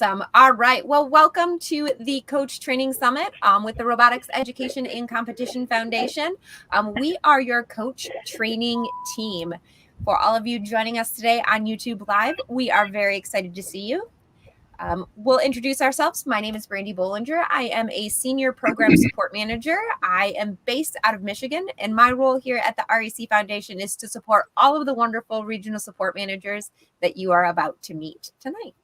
Awesome. All right. Well, welcome to the Coach Training Summit with the Robotics Education and Competition Foundation. We are your coach training team. For all of you joining us today on YouTube Live, we are very excited to see you. We'll introduce ourselves. My name is Brandy Bollinger. I am a Senior Program Support Manager. I am based out of Michigan, and my role here at the REC Foundation is to support all of the wonderful regional support managers that you are about to meet tonight.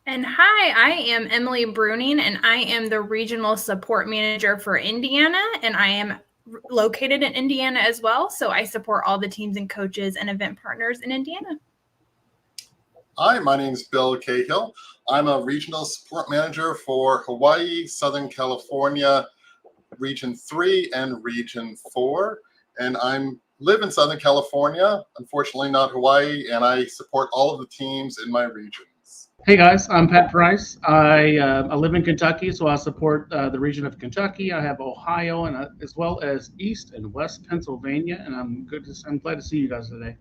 And hi, I am Emily Bruning, and I am the Regional Support Manager for Indiana, and I am located in Indiana as well, so I support all the teams and coaches and event partners in Indiana. Hi, my name is Bailey Kahl. I'm a Regional Support Manager for Hawaii, Southern California, Region 3 and Region 4, and I live in Southern California, unfortunately not Hawaii, and I support all of the teams in my region. Hey guys, I'm Pat Price. I live in Kentucky, so I support the region of Kentucky. I have Ohio and as well as East and West Pennsylvania, and I'm glad to see you guys today.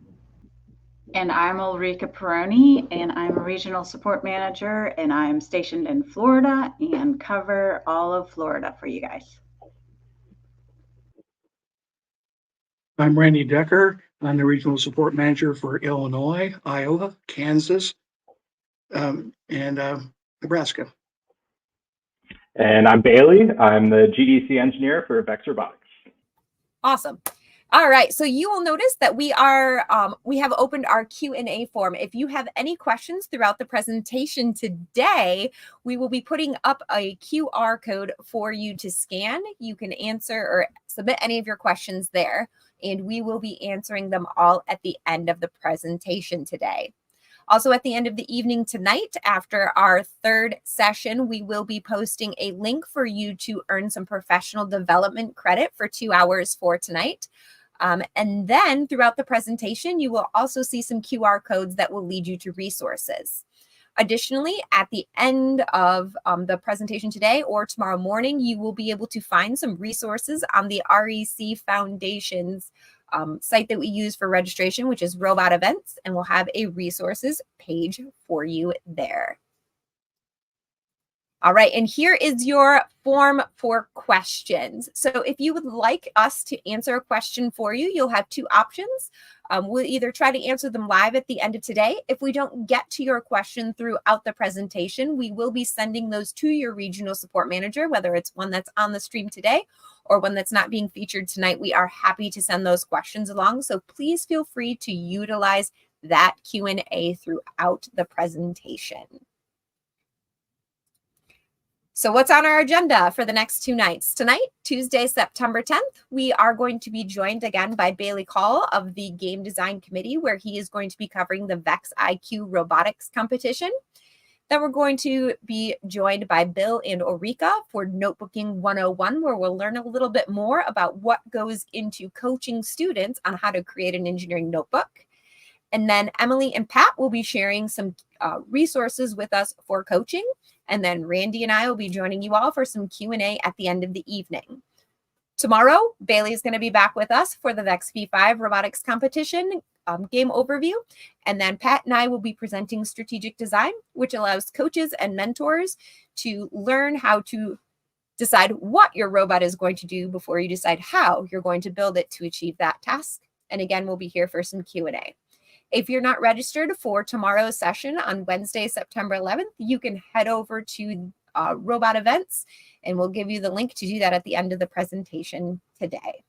And I'm Ulrika Peroni, and I'm a regional support manager, and I'm stationed in Florida and cover all of Florida for you guys. I'm Randy Decker. I'm the regional support manager for Illinois, Iowa, Kansas, and Nebraska. And I'm Bailey. I'm the GDC engineer for Vex Robotics. Awesome. All right. So you will notice that we have opened our Q&A form. If you have any questions throughout the presentation today, we will be putting up a QR code for you to scan. You can answer or submit any of your questions there, and we will be answering them all at the end of the presentation today. Also, at the end of the evening tonight, after our third session, we will be posting a link for you to earn some professional development credit for 2 hours for tonight. And then throughout the presentation, you will also see some QR codes that will lead you to resources. Additionally, at the end of the presentation today or tomorrow morning, you will be able to find some resources on the REC Foundation's site that we use for registration, which is Robot Events, and we'll have a resources page for you there. All right, and here is your form for questions. So if you would like us to answer a question for you, you'll have two options. We'll either try to answer them live at the end of today. If we don't get to your question throughout the presentation, we will be sending those to your regional support manager, whether it's one that's on the stream today or one that's not being featured tonight. We are happy to send those questions along. So please feel free to utilize that Q&A throughout the presentation. So what's on our agenda for the next two nights? Tonight, Tuesday, September 10th, we are going to be joined again by Bailey Kahl of the Game Design Committee, where he is going to be covering the VEX IQ Robotics competition. Then we're going to be joined by Bill and Ulrika for Notebooking 101, where we'll learn a little bit more about what goes into coaching students on how to create an engineering notebook. And then Emily and Pat will be sharing some resources with us for coaching. And then Randy and I will be joining you all for some Q&A at the end of the evening. Tomorrow, Bailey is going to be back with us for the VEX V5 robotics competition game overview. And then Pat and I will be presenting strategic design, which allows coaches and mentors to learn how to decide what your robot is going to do before you decide how you're going to build it to achieve that task. And again, we'll be here for some Q&A. If you're not registered for tomorrow's session on Wednesday, September 11th, you can head over to Robot Events, and we'll give you the link to do that at the end of the presentation today.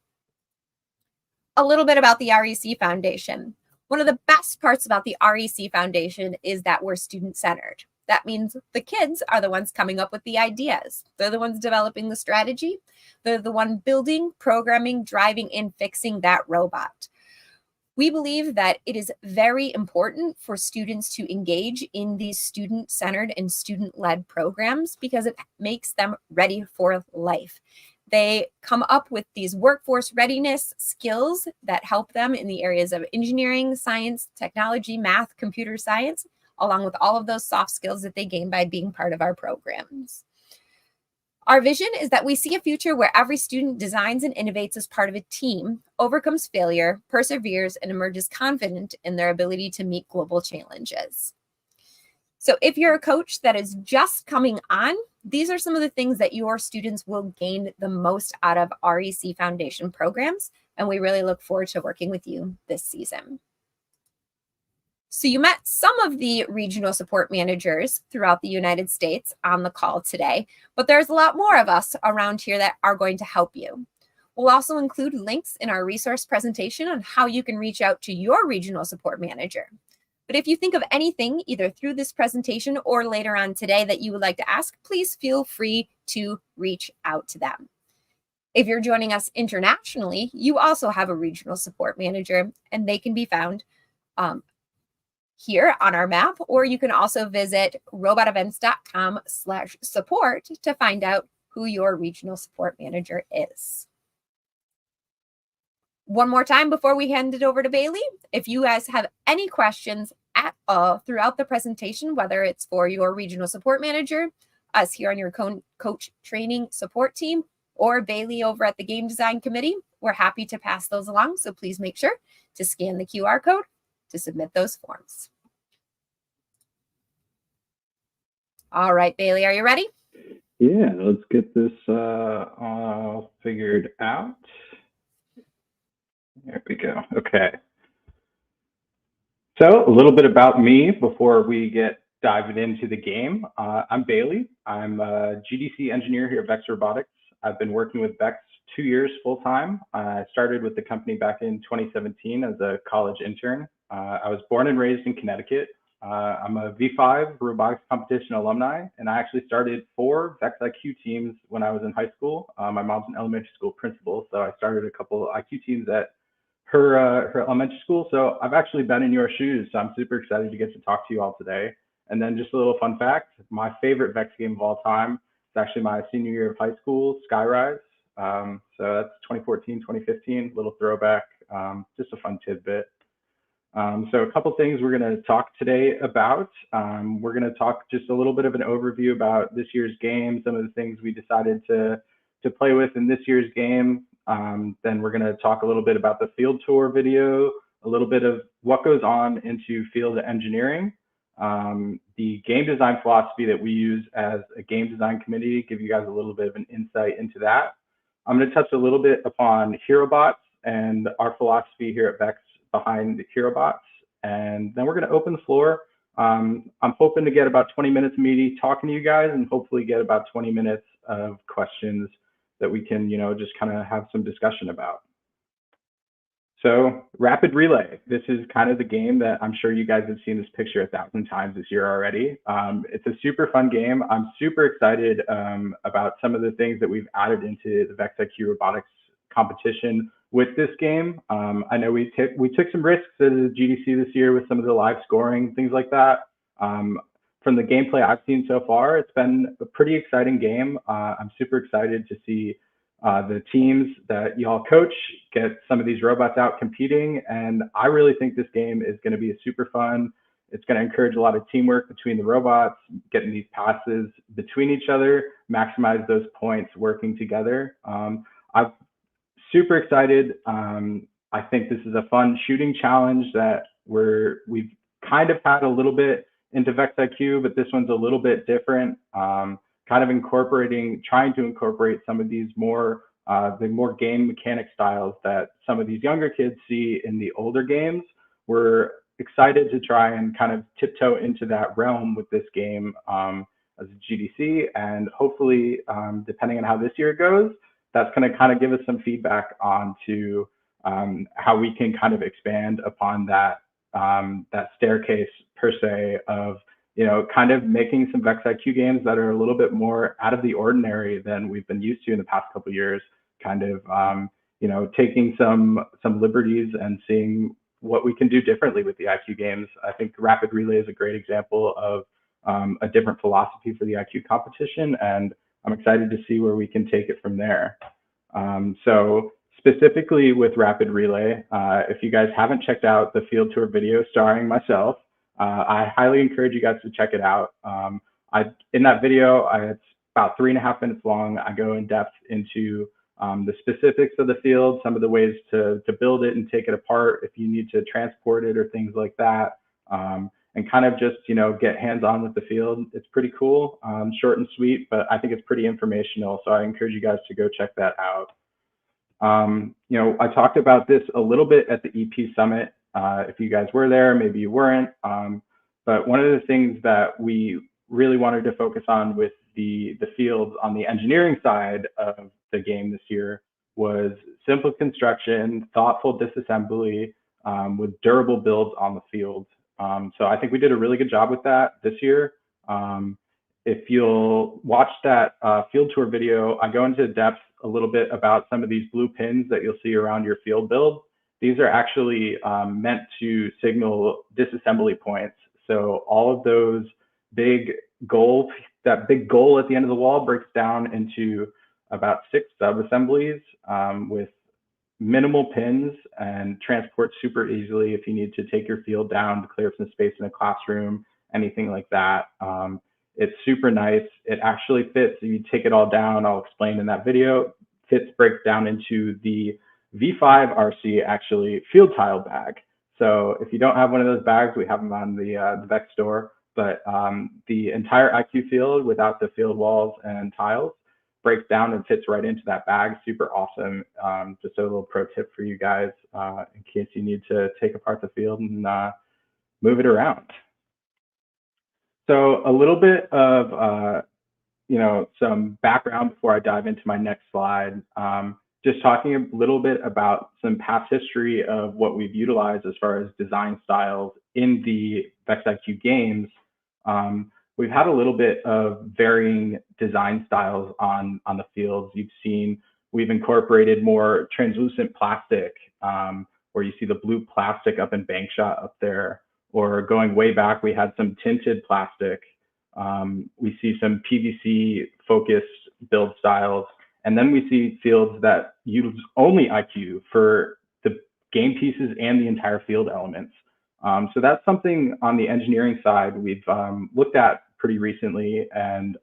A little bit about the REC Foundation. One of the best parts about the REC Foundation is that we're student-centered. That means the kids are the ones coming up with the ideas. They're the ones developing the strategy. They're the one building, programming, driving, and fixing that robot. We believe that it is very important for students to engage in these student-centered and student-led programs because it makes them ready for life. They come up with these workforce readiness skills that help them in the areas of engineering, science, technology, math, computer science, along with all of those soft skills that they gain by being part of our programs. Our vision is that we see a future where every student designs and innovates as part of a team, overcomes failure, perseveres, and emerges confident in their ability to meet global challenges. So if you're a coach that is just coming on, these are some of the things that your students will gain the most out of REC Foundation programs, and we really look forward to working with you this season. So you met some of the regional support managers throughout the United States on the call today, but there's a lot more of us around here that are going to help you. We'll also include links in our resource presentation on how you can reach out to your regional support manager. But if you think of anything either through this presentation or later on today that you would like to ask, please feel free to reach out to them. If you're joining us internationally, you also have a regional support manager, and they can be found here on our map, or you can also visit robotevents.com/support to find out who your regional support manager is. One more time before we hand it over to Bailey, if you guys have any questions at all throughout the presentation, whether it's for your regional support manager, us here on your coach training support team, or Bailey over at the Game Design Committee, we're happy to pass those along. So please make sure to scan the QR code to submit those forms. All right, Bailey, are you ready? Yeah, let's get this all figured out. There we go. Okay. So a little bit about me before we get diving into the game. I'm Bailey. I'm a GDC engineer here at VEX Robotics. I've been working with VEX 2 years full-time. I started with the company back in 2017 as a college intern. I was born and raised in Connecticut. I'm a V5 robotics competition alumni, and I actually started 4 VEX IQ teams when I was in high school. My mom's an elementary school principal, so I started a couple IQ teams at her elementary school. So I've actually been in your shoes, so I'm super excited to get to talk to you all today. And then just a little fun fact, my favorite VEX game of all time is actually my senior year of high school, Skyrise. So that's 2014, 2015, little throwback, just a fun tidbit. So a couple things we're going to talk today about. We're going to talk just a little bit of an overview about this year's game, some of the things we decided to play with in this year's game. Then we're going to talk a little bit about the field tour video, a little bit of what goes on into field engineering, the game design philosophy that we use as a game design committee, give you guys a little bit of an insight into that. I'm going to touch a little bit upon HeroBots and our philosophy here at VEX behind HeroBots, and then we're going to open the floor. I'm hoping to get about 20 minutes of me talking to you guys, and hopefully get about 20 minutes of questions that we can, just kind of have some discussion about. So Rapid Relay, this is kind of the game that I'm sure you guys have seen this picture 1,000 times this year already. It's a super fun game. I'm super excited about some of the things that we've added into the VEX IQ Robotics competition with this game. I know we took some risks at the GDC this year with some of the live scoring, things like that. From the gameplay I've seen so far, it's been a pretty exciting game. I'm super excited to see the teams that y'all coach get some of these robots out competing. And I really think this game is going to be super fun. It's going to encourage a lot of teamwork between the robots, getting these passes between each other, maximize those points working together. I'm super excited. I think this is a fun shooting challenge that we've kind of had a little bit into VEX IQ, but this one's a little bit different. Kind of trying to incorporate some of these the more game mechanic styles that some of these younger kids see in the older games. We're excited to try and kind of tiptoe into that realm with this game as a GDC, and hopefully, depending on how this year goes, that's going to kind of give us some feedback onto how we can kind of expand upon that staircase per se of kind of making some VEX IQ games that are a little bit more out of the ordinary than we've been used to in the past couple of years, kind of, taking some liberties and seeing what we can do differently with the IQ games. I think Rapid Relay is a great example of a different philosophy for the IQ competition, and I'm excited to see where we can take it from there. So specifically with Rapid Relay, if you guys haven't checked out the field tour video starring myself, I highly encourage you guys to check it out. In that video, it's about 3.5 minutes long. I go in depth into the specifics of the field, some of the ways to build it and take it apart if you need to transport it or things like that. and kind of just, get hands-on with the field. It's pretty cool, short and sweet, but I think it's pretty informational. So I encourage you guys to go check that out. I talked about this a little bit at the EP Summit. If you guys were there, maybe you weren't. But one of the things that we really wanted to focus on with the fields on the engineering side of the game this year was simple construction, thoughtful disassembly, with durable builds on the field. So I think we did a really good job with that this year. If you'll watch that field tour video, I go into depth a little bit about some of these blue pins that you'll see around your field build. These are actually meant to signal disassembly points. So all of those that big goal at the end of the wall breaks down into about 6 sub-assemblies with minimal pins and transport super easily if you need to take your field down to clear some space in a classroom, anything like that. It's super nice. It actually fits. If you take it all down, I'll explain in that video, breaks down into the V5 RC actually field tile bag. So if you don't have one of those bags, we have them on the VEX store, but the entire IQ field without the field walls and tiles breaks down and fits right into that bag. Super awesome. Just a little pro tip for you guys in case you need to take apart the field and move it around. So a little bit of some background before I dive into my next slide. Just talking a little bit about some past history of what we've utilized as far as design styles in the VexIQ games. We've had a little bit of varying design styles on the fields. You've seen we've incorporated more translucent plastic, where you see the blue plastic up in bank shot up there, or going way back, we had some tinted plastic. We see some PVC focused build styles. And then we see fields that use only IQ for the game pieces and the entire field elements. So that's something on the engineering side we've looked at pretty recently. And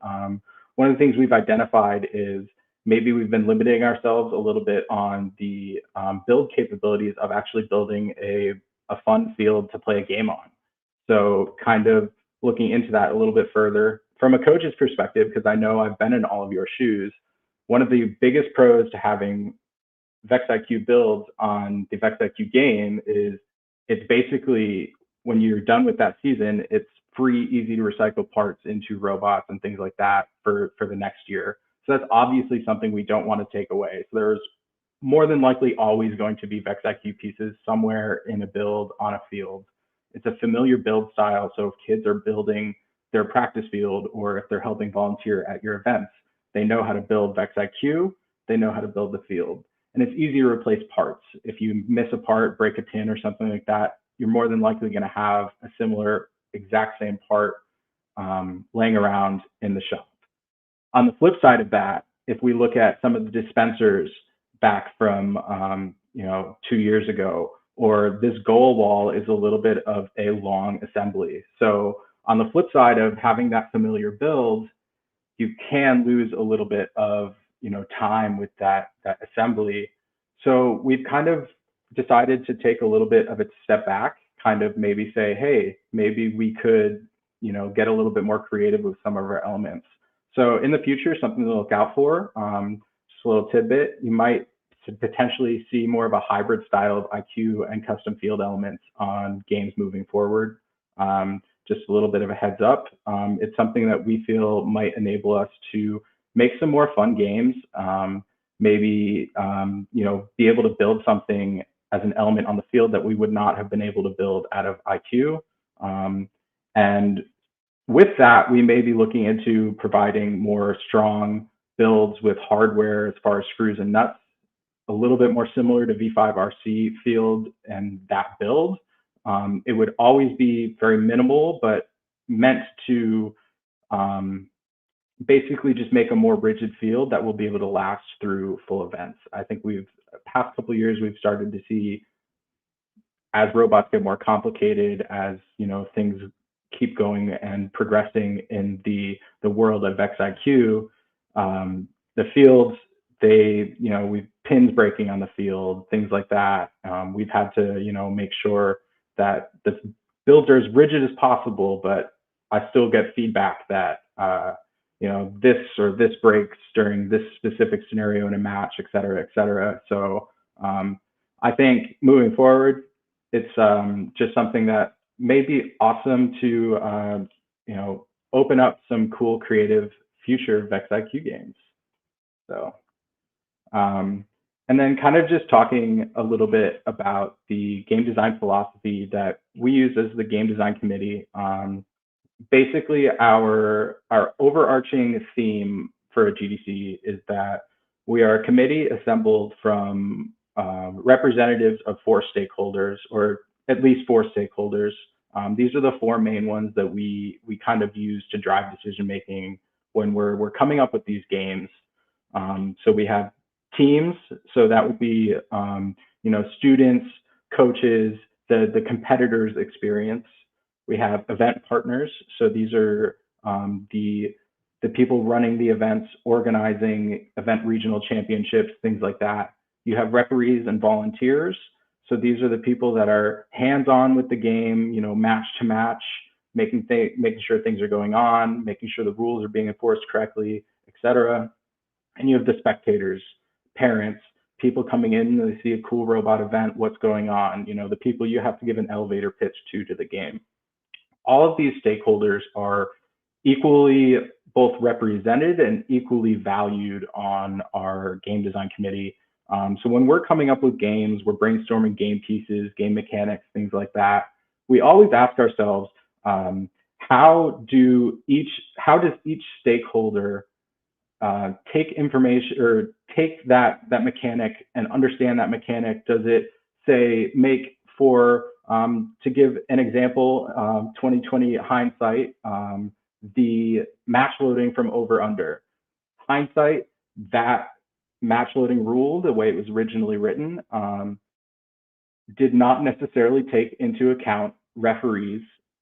one of the things we've identified is maybe we've been limiting ourselves a little bit on the build capabilities of actually building a fun field to play a game on. So kind of looking into that a little bit further from a coach's perspective, because I know I've been in all of your shoes. One of the biggest pros to having VexIQ builds on the VexIQ game is it's basically, when you're done with that season, it's free, easy to recycle parts into robots and things like that for the next year. So that's obviously something we don't want to take away. So there's more than likely always going to be VexIQ pieces somewhere in a build on a field. It's a familiar build style. So if kids are building their practice field or if they're helping volunteer at your events, they know how to build VexIQ, they know how to build the field. And it's easy to replace parts. If you miss a part, break a pin or something like that, you're more than likely going to have a similar exact same part laying around in the shop. On the flip side of that, if we look at some of the dispensers back from 2 years ago, or this goal wall is a little bit of a long assembly. So on the flip side of having that familiar build, you can lose a little bit of time with that assembly. So we've kind of decided to take a little bit of a step back, kind of maybe say, hey, maybe we could get a little bit more creative with some of our elements. So in the future, something to look out for, just a little tidbit, you might potentially see more of a hybrid style of IQ and custom field elements on games moving forward. Just a little bit of a heads up. It's something that we feel might enable us to make some more fun games, maybe be able to build something as an element on the field that we would not have been able to build out of IQ. And with that, we may be looking into providing more strong builds with hardware as far as screws and nuts, a little bit more similar to V5 RC field and that build. It would always be very minimal, but meant to basically just make a more rigid field that will be able to last through full events. I think past couple of years, we've started to see, as robots get more complicated, as things keep going and progressing in the world of VexIQ, the fields, we've pins breaking on the field, things like that. We've had to make sure that the builds are as rigid as possible, but I still get feedback that this or this breaks during this specific scenario in a match, et cetera, et cetera. So I think moving forward, it's just something that may be awesome to open up some cool creative future VexIQ games. So and then kind of just talking a little bit about the game design philosophy that we use as the game design committee. Basically, our overarching theme for a GDC is that we are a committee assembled from representatives of 4 stakeholders, or at least 4 stakeholders. These are the 4 main ones that we kind of use to drive decision making when we're coming up with these games. So we have teams, so that would be students, coaches, the competitors' experience. We have event partners, so these are the people running the events, organizing event regional championships, things like that. You have referees and volunteers, so these are the people that are hands-on with the game, match to match, making sure things are going on, making sure the rules are being enforced correctly, etc. And you have the spectators, parents, people coming in, they see a cool robot event, what's going on, the people you have to give an elevator pitch to the game. All of these stakeholders are equally both represented and equally valued on our game design committee. So when we're coming up with games, we're brainstorming game pieces, game mechanics, things like that. We always ask ourselves, how does each stakeholder take information or take that mechanic and understand that mechanic? Does it say make for, to give an example, 2020 hindsight, the match loading from over under. Hindsight, that match loading rule, the way it was originally written, did not necessarily take into account referees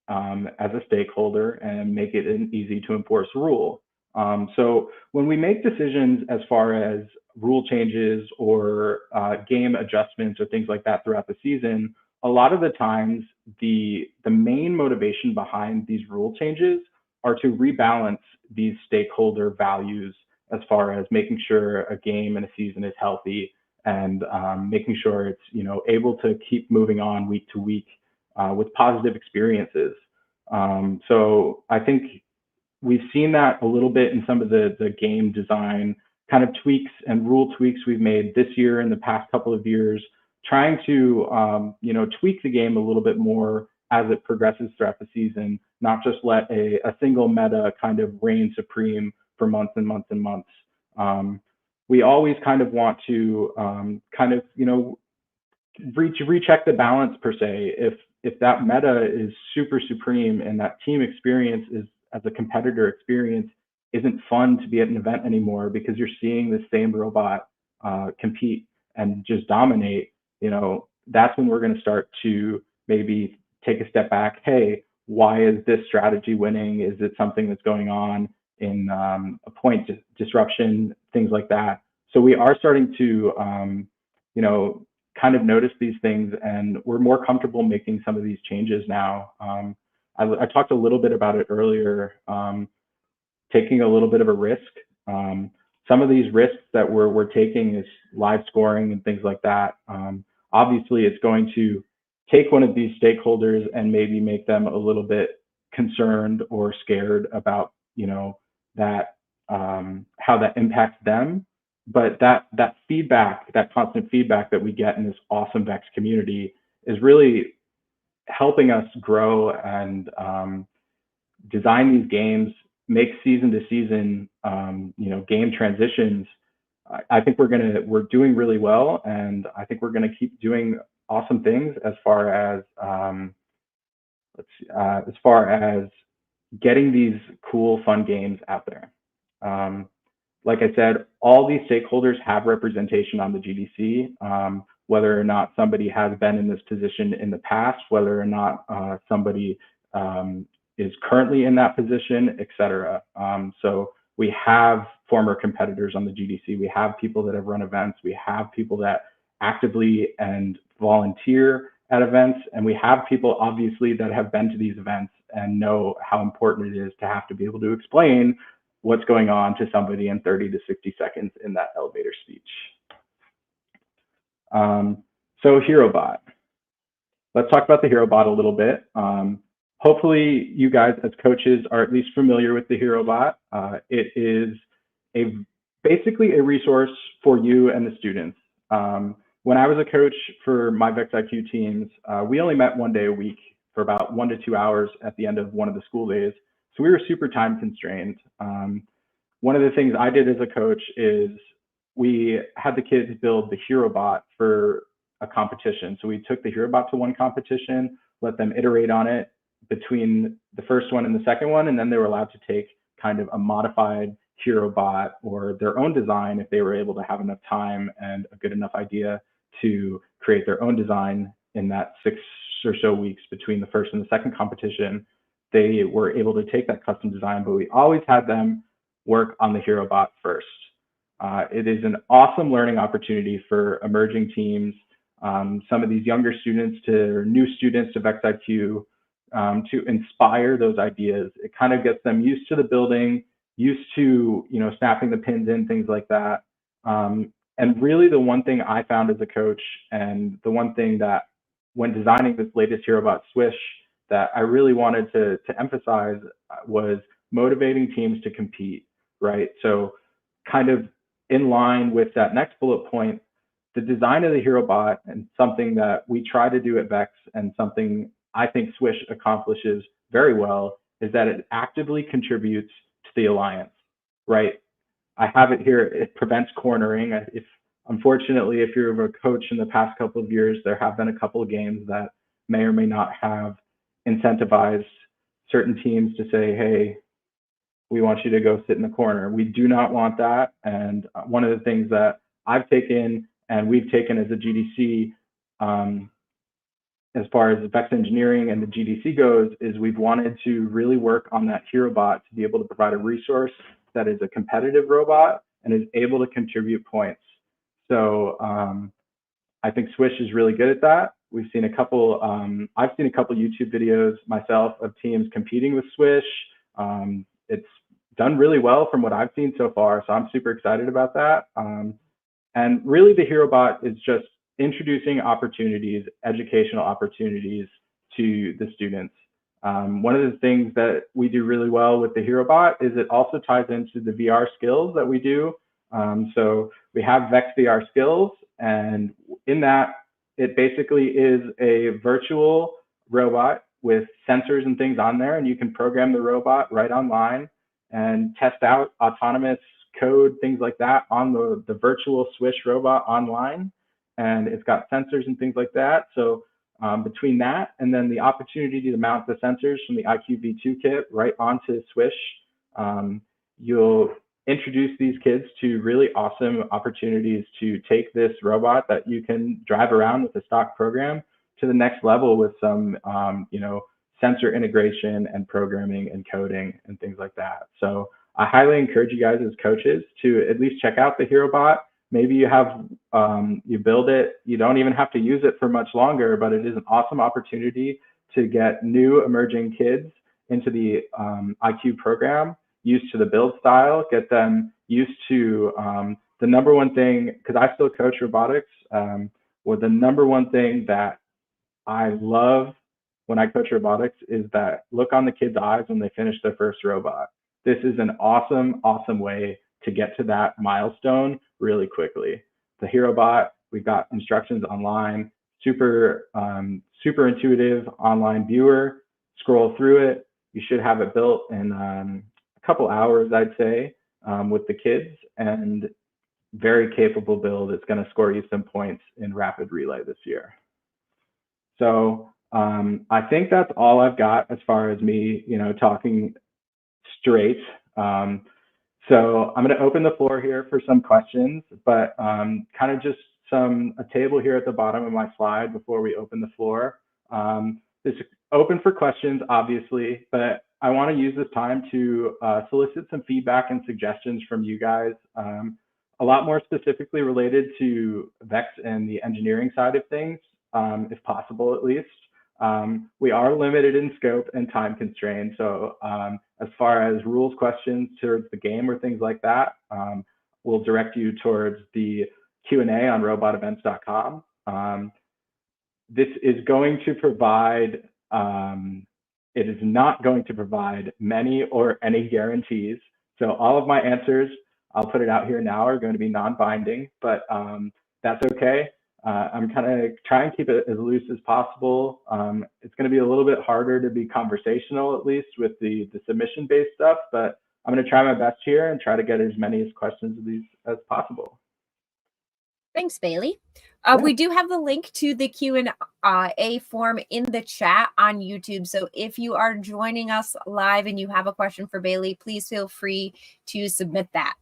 as a stakeholder and make it an easy to enforce rule. So when we make decisions as far as rule changes or game adjustments or things like that throughout the season, a lot of the times the main motivation behind these rule changes are to rebalance these stakeholder values as far as making sure a game and a season is healthy and making sure it's able to keep moving on week to week with positive experiences. So I think we've seen that a little bit in some of the game design kind of tweaks and rule tweaks we've made this year and the past couple of years, trying to tweak the game a little bit more as it progresses throughout the season, not just let a single meta kind of reign supreme for months and months and months. We always kind of want to recheck the balance per se. If that meta is super supreme and that team experience is, as a competitor experience, isn't fun to be at an event anymore because you're seeing the same robot compete and just dominate, that's when we're going to start to maybe take a step back. Hey, why is this strategy winning? Is it something that's going on in a point disruption, things like that? So we are starting to, kind of notice these things, and we're more comfortable making some of these changes now. I talked a little bit about it earlier, taking a little bit of a risk. Some of these risks that we're taking is live scoring and things like that. Obviously, it's going to take one of these stakeholders and maybe make them a little bit concerned or scared about, that how that impacts them. But that feedback, that constant feedback that we get in this awesome Vex community is really helping us grow and design these games, make season to season, game transitions. I think we're doing really well, and I think we're gonna keep doing awesome things as far as getting these cool, fun games out there. Like I said, all these stakeholders have representation on the GDC, whether or not somebody has been in this position in the past, whether or not somebody is currently in that position, et cetera. So we have former competitors on the GDC. We have people that have run events. We have people that actively and volunteer at events, and we have people obviously that have been to these events and know how important it is to have to be able to explain what's going on to somebody in 30 to 60 seconds in that elevator speech. So HeroBot. Let's talk about the HeroBot a little bit. Hopefully you guys as coaches are at least familiar with the HeroBot. It is basically a resource for you and the students. When I was a coach for my VexIQ teams, we only met 1 day a week for about 1 to 2 hours at the end of one of the school days. So we were super time constrained. One of the things I did as a coach is we had the kids build the HeroBot for a competition. So we took the HeroBot to one competition, let them iterate on it between the first one and the second one, and then they were allowed to take kind of a modified HeroBot or their own design if they were able to have enough time and a good enough idea to create their own design in that 6 or so weeks between the first and the second competition. They were able to take that custom design, but we always had them work on the HeroBot first. It is an awesome learning opportunity for emerging teams, some of these younger students or new students to VexIQ, to inspire those ideas. It kind of gets them used to the building, used to, snapping the pins in, things like that. And really the one thing I found as a coach, and the one thing that when designing this latest HeroBot Swish that I really wanted to emphasize was motivating teams to compete, right? So kind of in line with that next bullet point, the design of the HeroBot, and something that we try to do at Vex and something I think Swish accomplishes very well, is that it actively contributes to the alliance, right? I have it here, it prevents cornering. Unfortunately, if you're a coach in the past couple of years, there have been a couple of games that may or may not have incentivized certain teams to say, hey, we want you to go sit in the corner. We do not want that. And one of the things that I've taken and we've taken as a GDC, as far as Vex engineering and the GDC goes, is we've wanted to really work on that HeroBot to be able to provide a resource that is a competitive robot and is able to contribute points. So I think Swish is really good at that. We've seen a couple, I've seen a couple YouTube videos myself of teams competing with Swish. It's done really well from what I've seen so far, so I'm super excited about that. And really the HeroBot is just introducing opportunities, educational opportunities to the students. One of the things that we do really well with the HeroBot is it also ties into the VR skills that we do. So we have Vex VR skills, and in that, it basically is a virtual robot with sensors and things on there, and you can program the robot right online and test out autonomous code, things like that on the virtual Swish robot online. And it's got sensors and things like that. So between that and then the opportunity to mount the sensors from the IQ V2 kit right onto Swish, you'll introduce these kids to really awesome opportunities to take this robot that you can drive around with a stock program to the next level with some, sensor integration and programming and coding and things like that. So I highly encourage you guys as coaches to at least check out the HeroBot. Maybe you have, you build it, you don't even have to use it for much longer, but it is an awesome opportunity to get new emerging kids into the IQ program, used to the build style, get them used to the number one thing, because I still coach robotics, well, the number one thing that I love when I coach robotics is that look on the kids' eyes when they finish their first robot. This is an awesome, awesome way to get to that milestone really quickly. The HeroBot, we've got instructions online, super intuitive online viewer. Scroll through it. You should have it built in a couple hours, I'd say, with the kids, and very capable build. It's going to score you some points in rapid relay this year. So I think that's all I've got as far as me, talking straight. So I'm going to open the floor here for some questions, but kind of just a table here at the bottom of my slide before we open the floor. It's open for questions, obviously, but I want to use this time to solicit some feedback and suggestions from you guys, a lot more specifically related to Vex and the engineering side of things. if possible, at least. We are limited in scope and time constrained. So as far as rules questions towards the game or things like that, we'll direct you towards the Q&A on robotevents.com. This is going to provide, it is not going to provide many or any guarantees. So all of my answers, I'll put it out here now, are going to be non-binding, but that's okay. I'm kind of trying to keep it as loose as possible. It's going to be a little bit harder to be conversational, at least with the submission-based stuff, but I'm going to try my best here and try to get as many questions of these as possible. Thanks, Bailey. Yeah. We do have the link to the Q&A form in the chat on YouTube. So if you are joining us live and you have a question for Bailey, please feel free to submit that.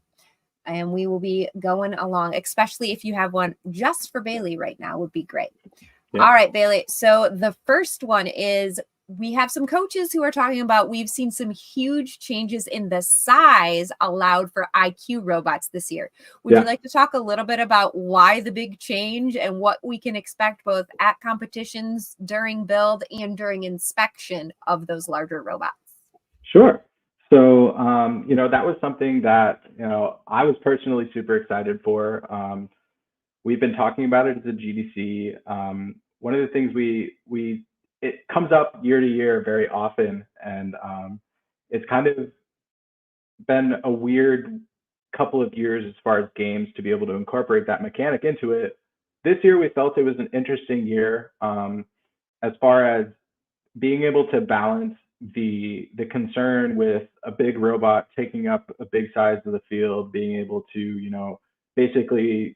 And we will be going along, especially if you have one just for Bailey right now, would be great. Yeah. All right, Bailey. So the first one is, we have some coaches who are talking about, we've seen some huge changes in the size allowed for IQ robots this year. Would you like to talk a little bit about why the big change and what we can expect both at competitions, during build, and during inspection of those larger robots? Sure. So, you know, that was something that, you know, I was personally super excited for. We've been talking about it as a GDC. One of the things it comes up year to year very often, and it's kind of been a weird couple of years as far as games to be able to incorporate that mechanic into it. This year, we felt it was an interesting year as far as being able to balance the concern with a big robot taking up a big size of the field, being able to, you know, basically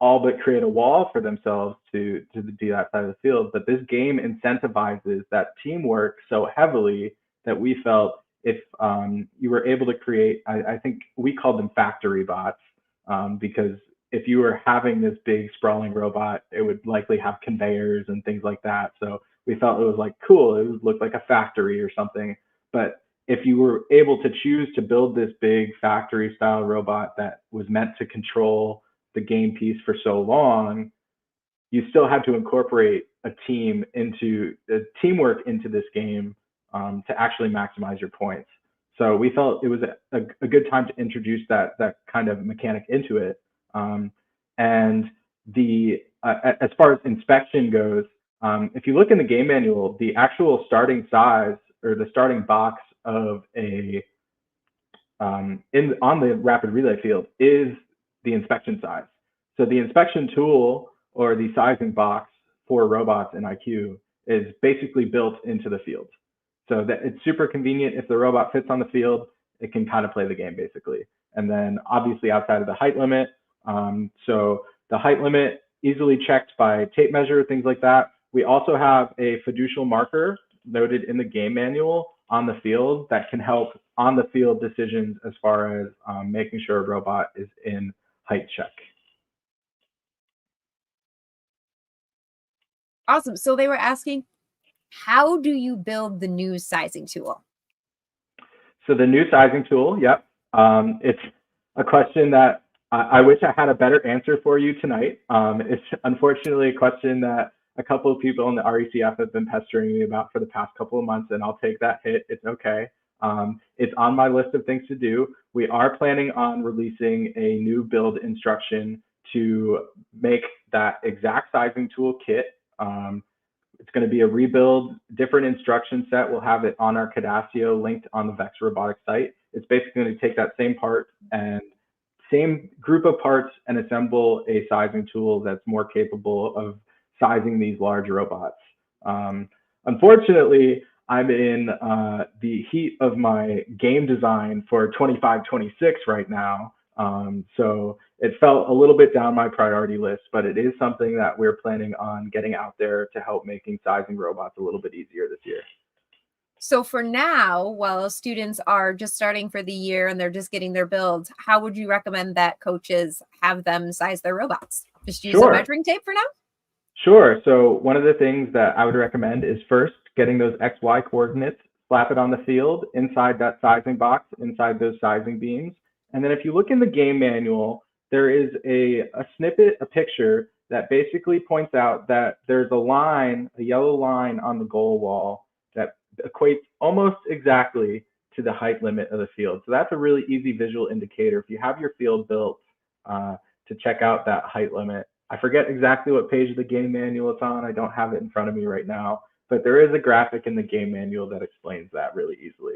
all but create a wall for themselves to do that side of the field. But this game incentivizes that teamwork so heavily that we felt if you were able to create, I think we called them factory bots, because if you were having this big sprawling robot, it would likely have conveyors and things like that. So we felt it was like cool, it would look like a factory or something. But if you were able to choose to build this big factory style robot that was meant to control the game piece for so long, you still had to incorporate a teamwork into this game to actually maximize your points. So we felt it was a good time to introduce that kind of mechanic into it. And as far as inspection goes, if you look in the game manual, the actual starting size or the starting box of on the rapid relay field is the inspection size. So the inspection tool or the sizing box for robots in IQ is basically built into the field. So that it's super convenient. If the robot fits on the field, it can kind of play the game basically. And then obviously outside of the height limit, so the height limit easily checked by tape measure, things like that. We also have a fiducial marker noted in the game manual on the field that can help on the field decisions as far as making sure a robot is in height check. Awesome. So they were asking, how do you build the new sizing tool? So the new sizing tool, yep. It's a question that I wish I had a better answer for you tonight. It's unfortunately a question that a couple of people in the RECF have been pestering me about for the past couple of months, and I'll take that hit. It's okay. It's on my list of things to do. We are planning on releasing a new build instruction to make that exact sizing tool kit. It's going to be a rebuild, different instruction set. We'll have it on our Cadasio linked on the Vex Robotics site. It's basically going to take that same part and same group of parts and assemble a sizing tool that's more capable of sizing these large robots. Unfortunately, I'm in the heat of my game design for 25-26 right now. So it felt a little bit down my priority list, but it is something that we're planning on getting out there to help making sizing robots a little bit easier this year. So for now, while students are just starting for the year and they're just getting their builds, how would you recommend that coaches have them size their robots? Just use a measuring tape for now? Sure. So one of the things that I would recommend is first getting those XY coordinates, slap it on the field inside that sizing box, inside those sizing beams. And then if you look in the game manual, there is a snippet, a picture that basically points out that there's a line, a yellow line on the goal wall that equates almost exactly to the height limit of the field. So that's a really easy visual indicator. If you have your field built, to check out that height limit. I forget exactly what page of the game manual it's on. I don't have it in front of me right now, but there is a graphic in the game manual that explains that really easily.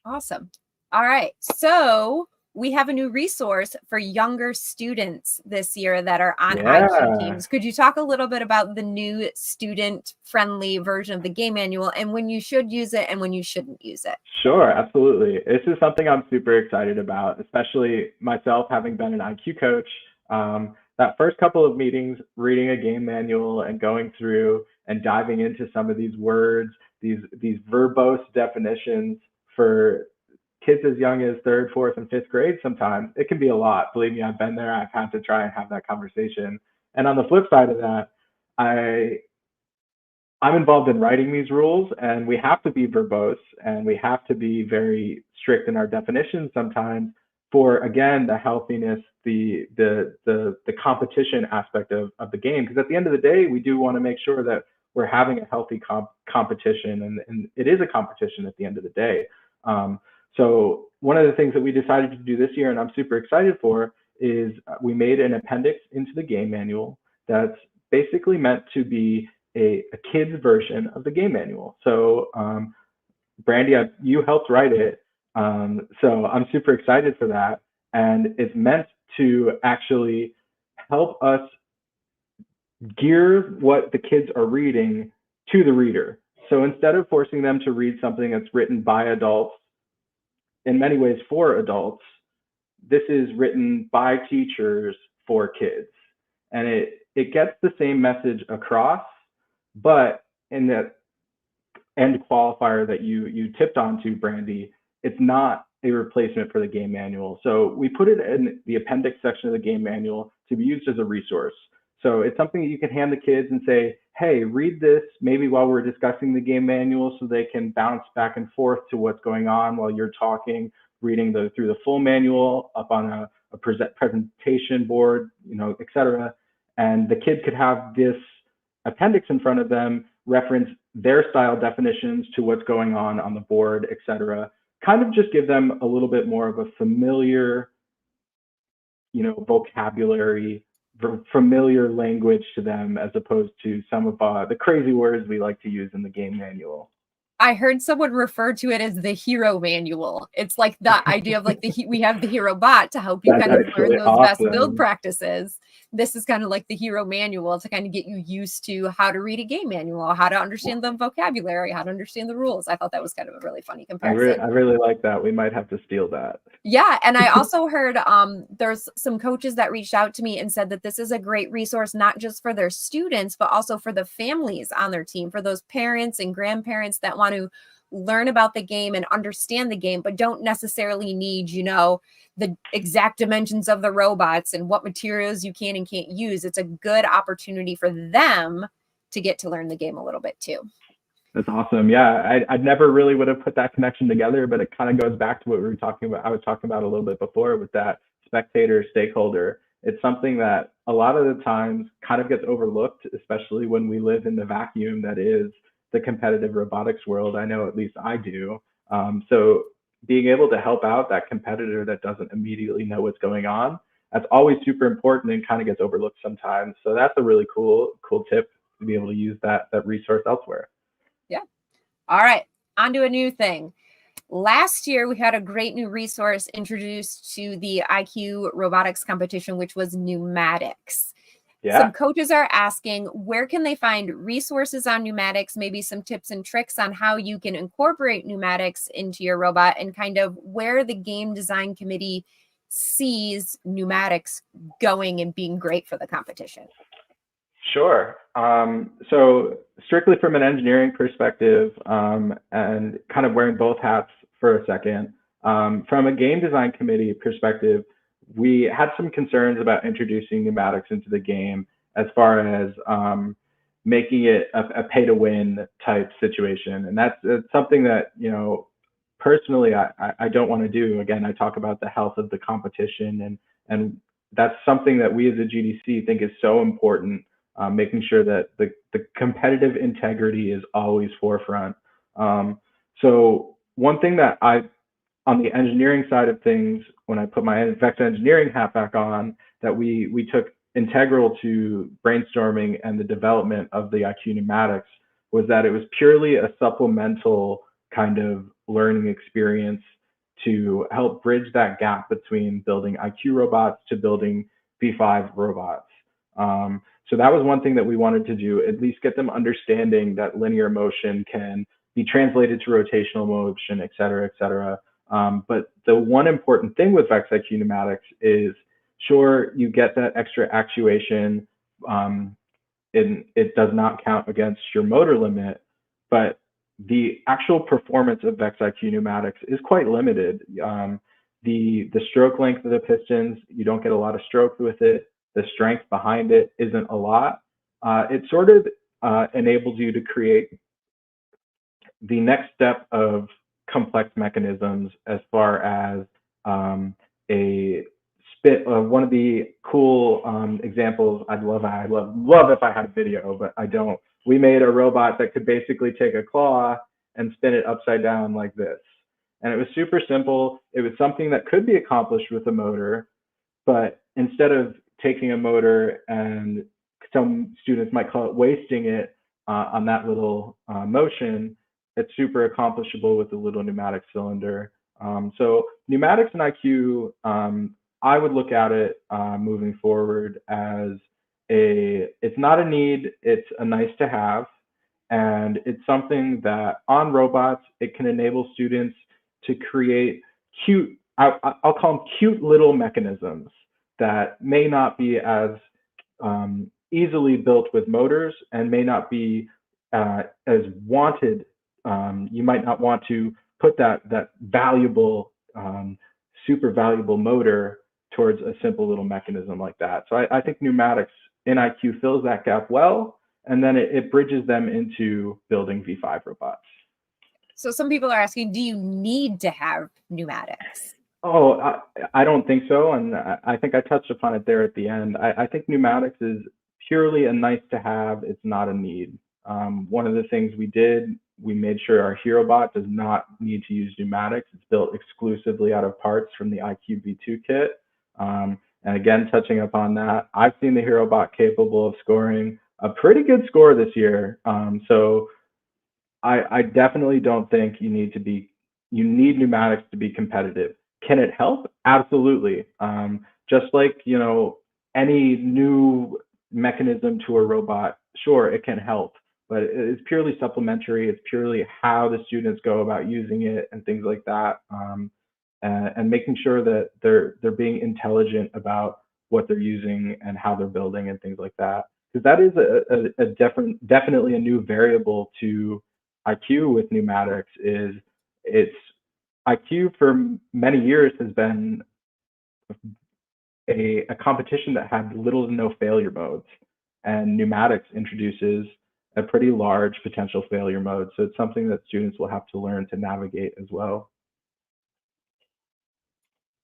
Awesome. All right. So we have a new resource for younger students this year that are on IQ teams. Could you talk a little bit about the new student-friendly version of the game manual and when you should use it and when you shouldn't use it? Sure, absolutely. This is something I'm super excited about, especially myself having been an IQ coach. That first couple of meetings, reading a game manual and going through and diving into some of these words, these verbose definitions for kids as young as 3rd, 4th, and 5th grade, sometimes it can be a lot. Believe me, I've been there. I've had to try and have that conversation. And on the flip side of that, I'm involved in writing these rules, and we have to be verbose and we have to be very strict in our definitions sometimes for, again, the healthiness, the competition aspect of the game. Because at the end of the day, we do want to make sure that we're having a healthy competition, and it is a competition at the end of the day. So one of the things that we decided to do this year, and I'm super excited for, is we made an appendix into the game manual that's basically meant to be a kid's version of the game manual. So Brandy, you helped write it. So I'm super excited for that. And it's meant to actually help us gear what the kids are reading to the reader. So instead of forcing them to read something that's written by adults, in many ways for adults, this is written by teachers for kids. And it gets the same message across, but in that end qualifier that you tipped onto, Brandy, it's not a replacement for the game manual. So we put it in the appendix section of the game manual to be used as a resource. So it's something that you can hand the kids and say, hey, read this maybe while we're discussing the game manual, so they can bounce back and forth to what's going on while you're talking, reading through the full manual up on a presentation board, et cetera. And the kids could have this appendix in front of them, reference their style definitions to what's going on the board, et cetera. Kind of just give them a little bit more of a familiar, vocabulary, familiar language to them, as opposed to some of the crazy words we like to use in the game manual. I heard someone refer to it as the hero manual. It's like the idea of we have the hero bot to help you kind of learn those best build practices. This is kind of like the hero manual to kind of get you used to how to read a game manual, how to understand the vocabulary, how to understand the rules. I thought that was kind of a really funny comparison. I really like that. We might have to steal that. Yeah. And I also heard there's some coaches that reached out to me and said that this is a great resource, not just for their students, but also for the families on their team, for those parents and grandparents that want to learn about the game and understand the game, but don't necessarily need, the exact dimensions of the robots and what materials you can and can't use. It's a good opportunity for them to get to learn the game a little bit too. That's awesome. Yeah, I never really would have put that connection together, but it kind of goes back to what we were talking about. I was talking about a little bit before with that spectator stakeholder. It's something that a lot of the times kind of gets overlooked, especially when we live in the vacuum that is the competitive robotics world. I know at least I do. So being able to help out that competitor that doesn't immediately know what's going on, that's always super important and kind of gets overlooked sometimes. So that's a really cool tip to be able to use that resource elsewhere. Yeah. All right. On to a new thing. Last year, we had a great new resource introduced to the IQ robotics competition, which was pneumatics. Yeah. Some coaches are asking, where can they find resources on pneumatics, maybe some tips and tricks on how you can incorporate pneumatics into your robot, and kind of where the game design committee sees pneumatics going and being great for the competition? Sure. So strictly from an engineering perspective, and kind of wearing both hats for a second, from a game design committee perspective, we had some concerns about introducing pneumatics into the game as far as making it a pay-to-win type situation. And that's something that, personally, I don't want to do. Again, I talk about the health of the competition and that's something that we as a GDC think is so important, making sure that the competitive integrity is always forefront. So one thing that on the engineering side of things, when I put my VEX engineering hat back on, that we took integral to brainstorming and the development of the IQ pneumatics was that it was purely a supplemental kind of learning experience to help bridge that gap between building IQ robots to building V5 robots. So that was one thing that we wanted to do, at least get them understanding that linear motion can be translated to rotational motion, et cetera, et cetera. But the one important thing with VEX IQ pneumatics is, sure, you get that extra actuation, and it does not count against your motor limit, but the actual performance of VEX IQ pneumatics is quite limited. The stroke length of the pistons, you don't get a lot of stroke with it. The strength behind it isn't a lot. It sort of enables you to create the next step of complex mechanisms as far as a spit. One of the cool examples, I'd love if I had a video, but I don't. We made a robot that could basically take a claw and spin it upside down like this. And it was super simple. It was something that could be accomplished with a motor, but instead of taking a motor, and some students might call it wasting it on that little motion, it's super accomplishable with a little pneumatic cylinder. So pneumatics and IQ, I would look at it moving forward as it's not a need, it's a nice to have. And it's something that on robots, it can enable students to create cute, I'll call them cute little mechanisms that may not be as easily built with motors and may not be as wanted. You might not want to put that valuable, super valuable motor towards a simple little mechanism like that. So I think pneumatics in IQ fills that gap well, and then it bridges them into building V5 robots. So some people are asking, do you need to have pneumatics? Oh, I don't think so. And I think I touched upon it there at the end. I think pneumatics is purely a nice to have. It's not a need. One of the things we did, we made sure our HeroBot does not need to use pneumatics. It's built exclusively out of parts from the IQ V2 kit. And again, touching upon that, I've seen the HeroBot capable of scoring a pretty good score this year. So I definitely don't think you need pneumatics to be competitive. Can it help? Absolutely. Just like, any new mechanism to a robot, sure, it can help, but it's purely supplementary. It's purely how the students go about using it and things like that, and making sure that they're being intelligent about what they're using and how they're building and things like that. Because that is definitely a new variable to IQ with pneumatics. It's IQ for many years has been a competition that had little to no failure modes, and pneumatics introduces a pretty large potential failure mode. So it's something that students will have to learn to navigate as well.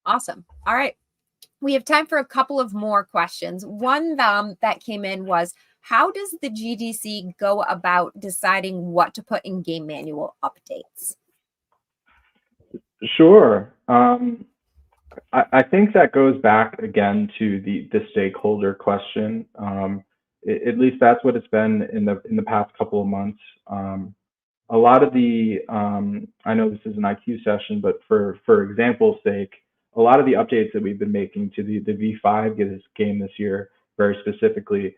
Awesome. All right. We have time for a couple of more questions. One that came in was, how does the GDC go about deciding what to put in game manual updates? Sure. I think that goes back again to the stakeholder question. At least that's what it's been in the past couple of months. A lot of the, I know this is an IQ session, but for example's sake, a lot of the updates that we've been making to the V5 game this year, very specifically,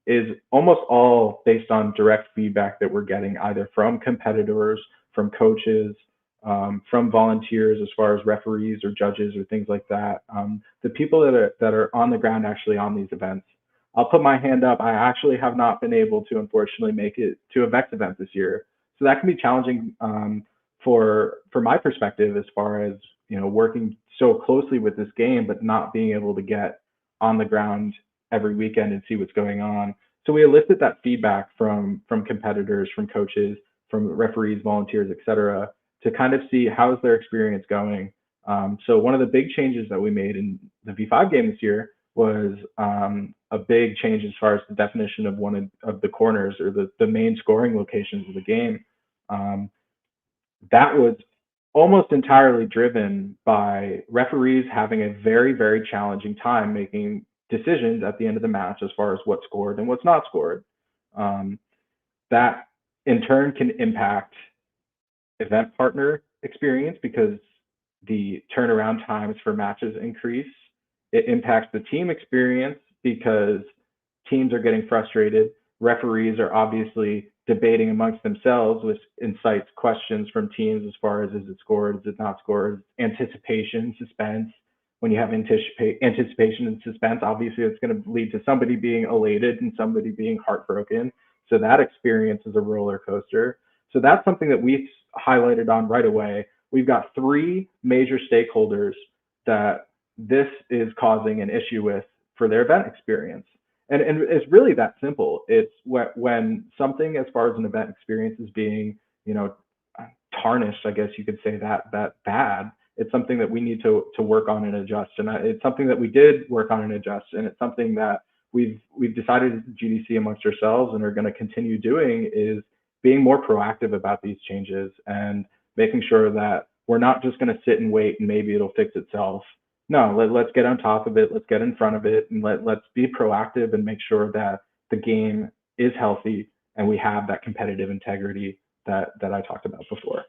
is almost all based on direct feedback that we're getting either from competitors, from coaches, from volunteers as far as referees or judges or things like that. The people that are on the ground actually on these events. I'll put my hand up. I actually have not been able to, unfortunately, make it to a VEX event this year. So that can be challenging for my perspective, as far as working so closely with this game, but not being able to get on the ground every weekend and see what's going on. So we elicit that feedback from competitors, from coaches, from referees, volunteers, et cetera, to kind of see how's their experience going. So one of the big changes that we made in the V5 game this year was a big change as far as the definition of one of the corners, or the main scoring locations of the game. That was almost entirely driven by referees having a very, very challenging time making decisions at the end of the match as far as what's scored and what's not scored. That in turn can impact event partner experience because the turnaround times for matches increase. It impacts the team experience because teams are getting frustrated. Referees are obviously debating amongst themselves, which incites questions from teams as far as, is it scored, is it not scored, anticipation, suspense. When you have anticipation and suspense, obviously it's going to lead to somebody being elated and somebody being heartbroken. So that experience is a roller coaster. So that's something that we've highlighted on right away. We've got 3 major stakeholders that this is causing an issue with for their event experience. And it's really that simple. It's when something as far as an event experience is being, tarnished, I guess you could say, that bad, it's something that we need to work on and adjust. And it's something that we did work on and adjust. And it's something that we've decided as GDC amongst ourselves and are going to continue doing, is being more proactive about these changes and making sure that we're not just going to sit and wait and maybe it'll fix itself. No, let's get on top of it. Let's get in front of it, and let's be proactive and make sure that the game is healthy and we have that competitive integrity that I talked about before.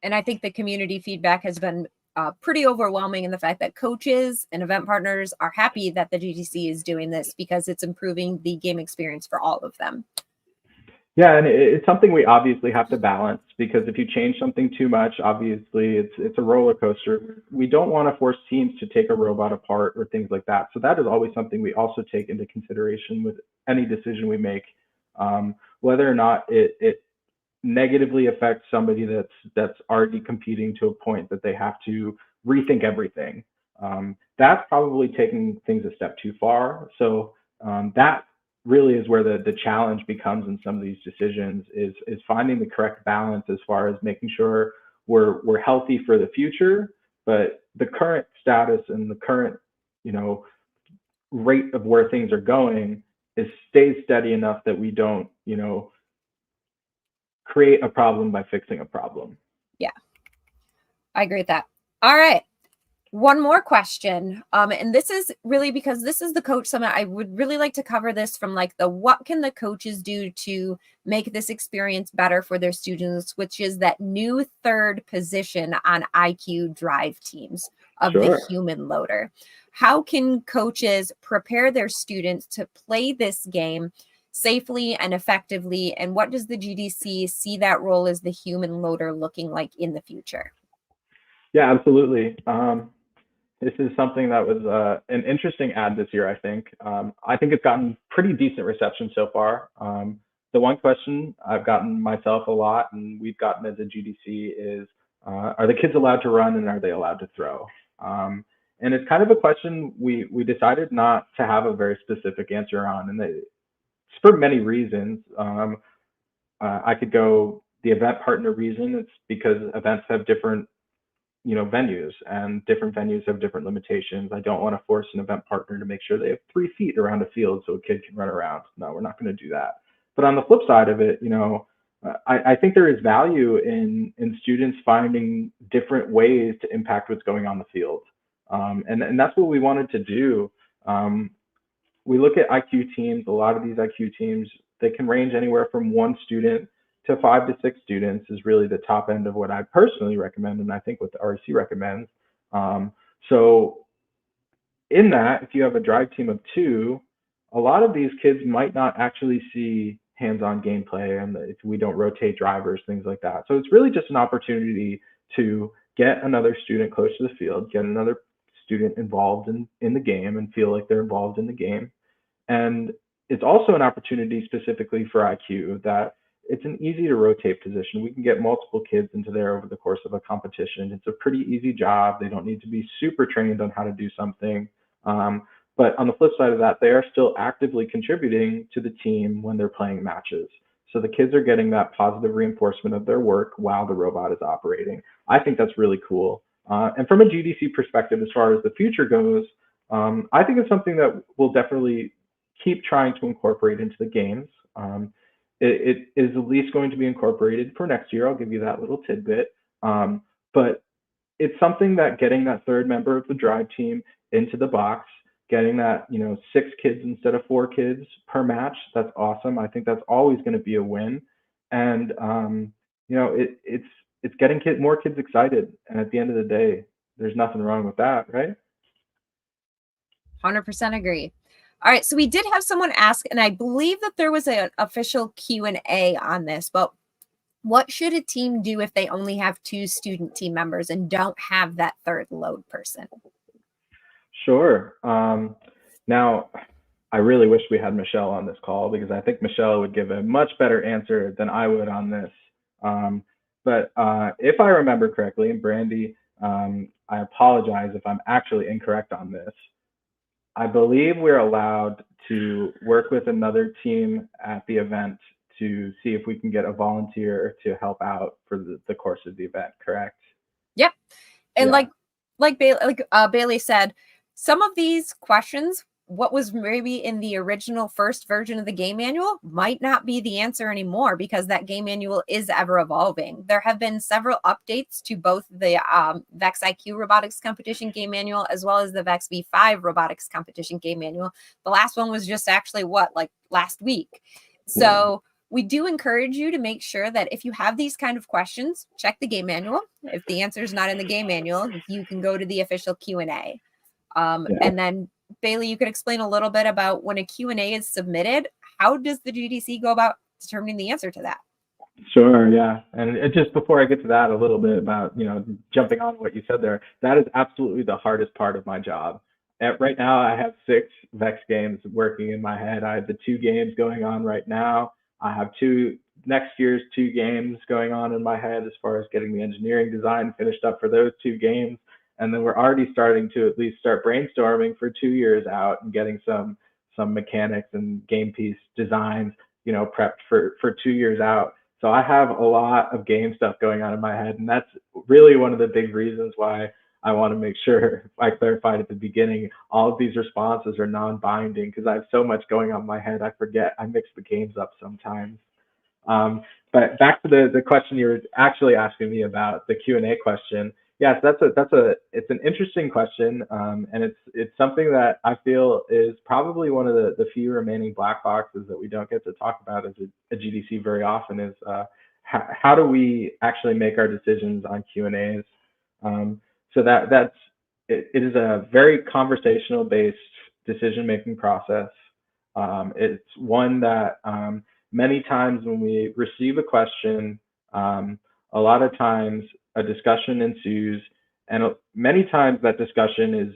And I think the community feedback has been pretty overwhelming in the fact that coaches and event partners are happy that the GDC is doing this because it's improving the game experience for all of them. Yeah, and it's something we obviously have to balance, because if you change something too much, obviously it's a roller coaster. We don't want to force teams to take a robot apart or things like that. So that is always something we also take into consideration with any decision we make, whether or not it negatively affects somebody that's already competing to a point that they have to rethink everything. That's probably taking things a step too far. So that really is where the challenge becomes in some of these decisions, is finding the correct balance as far as making sure we're healthy for the future, but the current status and the current rate of where things are going stays steady enough that we don't create a problem by fixing a problem. Yeah, I agree with that. All right. One more question. And this is really because this is the coach summit. I would really like to cover this from what can the coaches do to make this experience better for their students, which is that new 3rd position on IQ drive teams of the human loader. How can coaches prepare their students to play this game safely and effectively? And what does the GDC see that role as the human loader looking like in the future? Yeah, absolutely. This is something that was an interesting ad this year, I think. I think it's gotten pretty decent reception so far. The one question I've gotten myself a lot, and we've gotten as a GDC, is are the kids allowed to run and are they allowed to throw? And it's kind of a question we decided not to have a very specific answer on. And it's for many reasons. I could go the event partner reason. It's because events have different venues, and different venues have different limitations. I don't want to force an event partner to make sure they have 3 feet around a field so a kid can run around. No, we're not going to do that. But on the flip side of it, I think there is value in students finding different ways to impact what's going on the field. And that's what we wanted to do. We look at IQ teams. A lot of these IQ teams, they can range anywhere from 1 student to 5 to 6 students is really the top end of what I personally recommend, and I think what the REC recommends. So in that, if you have a drive team of 2, a lot of these kids might not actually see hands-on gameplay, and if we don't rotate drivers, things like that. So it's really just an opportunity to get another student close to the field, get another student involved in the game and feel like they're involved in the game. And it's also an opportunity specifically for IQ that it's an easy to rotate position. We can get multiple kids into there over the course of a competition. It's a pretty easy job. They don't need to be super trained on how to do something. But on the flip side of that, they are still actively contributing to the team when they're playing matches. So the kids are getting that positive reinforcement of their work while the robot is operating. I think that's really cool. And from a GDC perspective, as far as the future goes, I think it's something that we'll definitely keep trying to incorporate into the games. It is at least going to be incorporated for next year. I'll give you that little tidbit. But it's something that getting that third member of the drive team into the box, getting that 6 kids instead of 4 kids per match, that's awesome. I think that's always going to be a win. And it's getting more kids excited. And at the end of the day, there's nothing wrong with that, right? 100% agree. All right, so we did have someone ask, and I believe that there was an official Q&A on this, but what should a team do if they only have 2 student team members and don't have that third load person? Sure. Now, I really wish we had Michelle on this call, because I think Michelle would give a much better answer than I would on this. But if I remember correctly, and Brandy, I apologize if I'm actually incorrect on this, I believe we're allowed to work with another team at the event to see if we can get a volunteer to help out for the course of the event, correct? Yep. And Yeah. like Bailey said, some of these questions, what was maybe in the original first version of the game manual might not be the answer anymore, because that game manual is ever evolving. There have been several updates to both the VEX IQ robotics competition game manual as well as the VEX V5 robotics competition game manual. The last one was just actually last week. So we do encourage you to make sure that if you have these kind of questions, check the game manual. If the answer is not in the game manual, you can go to the official Q&A. And then Bailey, you could explain a little bit about when a Q&A is submitted, how does the GDC go about determining the answer to that? Sure, yeah. And just before I get to that, a little bit about, jumping on what you said there, that is absolutely the hardest part of my job. Right now, I have 6 VEX games working in my head. I have the 2 games going on right now. I have next year's 2 games going on in my head as far as getting the engineering design finished up for those 2 games. And then we're already starting to at least start brainstorming for 2 years out and getting some mechanics and game piece designs, prepped for 2 years out. So I have a lot of game stuff going on in my head. And that's really one of the big reasons why I want to make sure I clarified at the beginning, all of these responses are non-binding, because I have so much going on in my head. I forget, I mix the games up sometimes. But back to the question you were actually asking me about, the Q&A question. Yes, it's an interesting question, and it's something that I feel is probably one of the few remaining black boxes that we don't get to talk about as a GDC very often. Is how do we actually make our decisions on Q&As? So it is a very conversational based decision making process. It's one that many times when we receive a question, a lot of times a discussion ensues, and many times that discussion is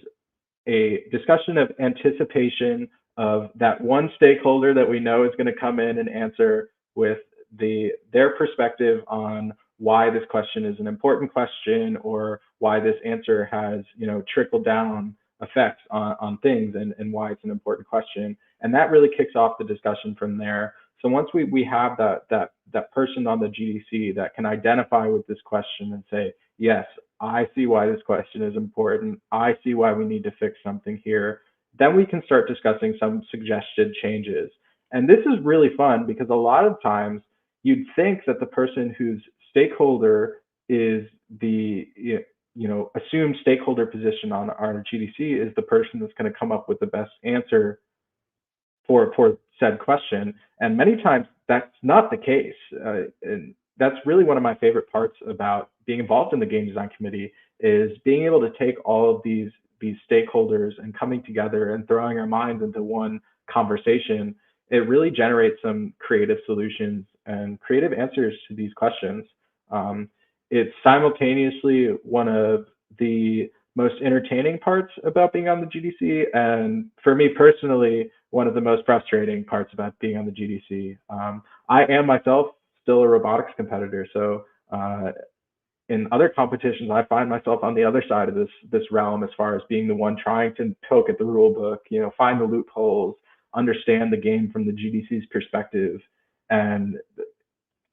a discussion of anticipation of that one stakeholder that we know is going to come in and answer with their perspective on why this question is an important question, or why this answer has trickle down effects on things, and why it's an important question. And that really kicks off the discussion from there. So once we have that person on the GDC that can identify with this question and say, yes, I see why this question is important, I see why we need to fix something here, then we can start discussing some suggested changes. And this is really fun, because a lot of times you'd think that the person whose stakeholder is the assumed stakeholder position on our GDC is the person that's going to come up with the best answer for said question. And many times that's not the case. And that's really one of my favorite parts about being involved in the game design committee, is being able to take all of these stakeholders and coming together and throwing our minds into one conversation. It really generates some creative solutions and creative answers to these questions. It's simultaneously one of the most entertaining parts about being on the GDC, and for me personally, one of the most frustrating parts about being on the GDC. I am myself still a robotics competitor, so in other competitions, I find myself on the other side of this realm, as far as being the one trying to poke at the rule book, find the loopholes, understand the game from the GDC's perspective. And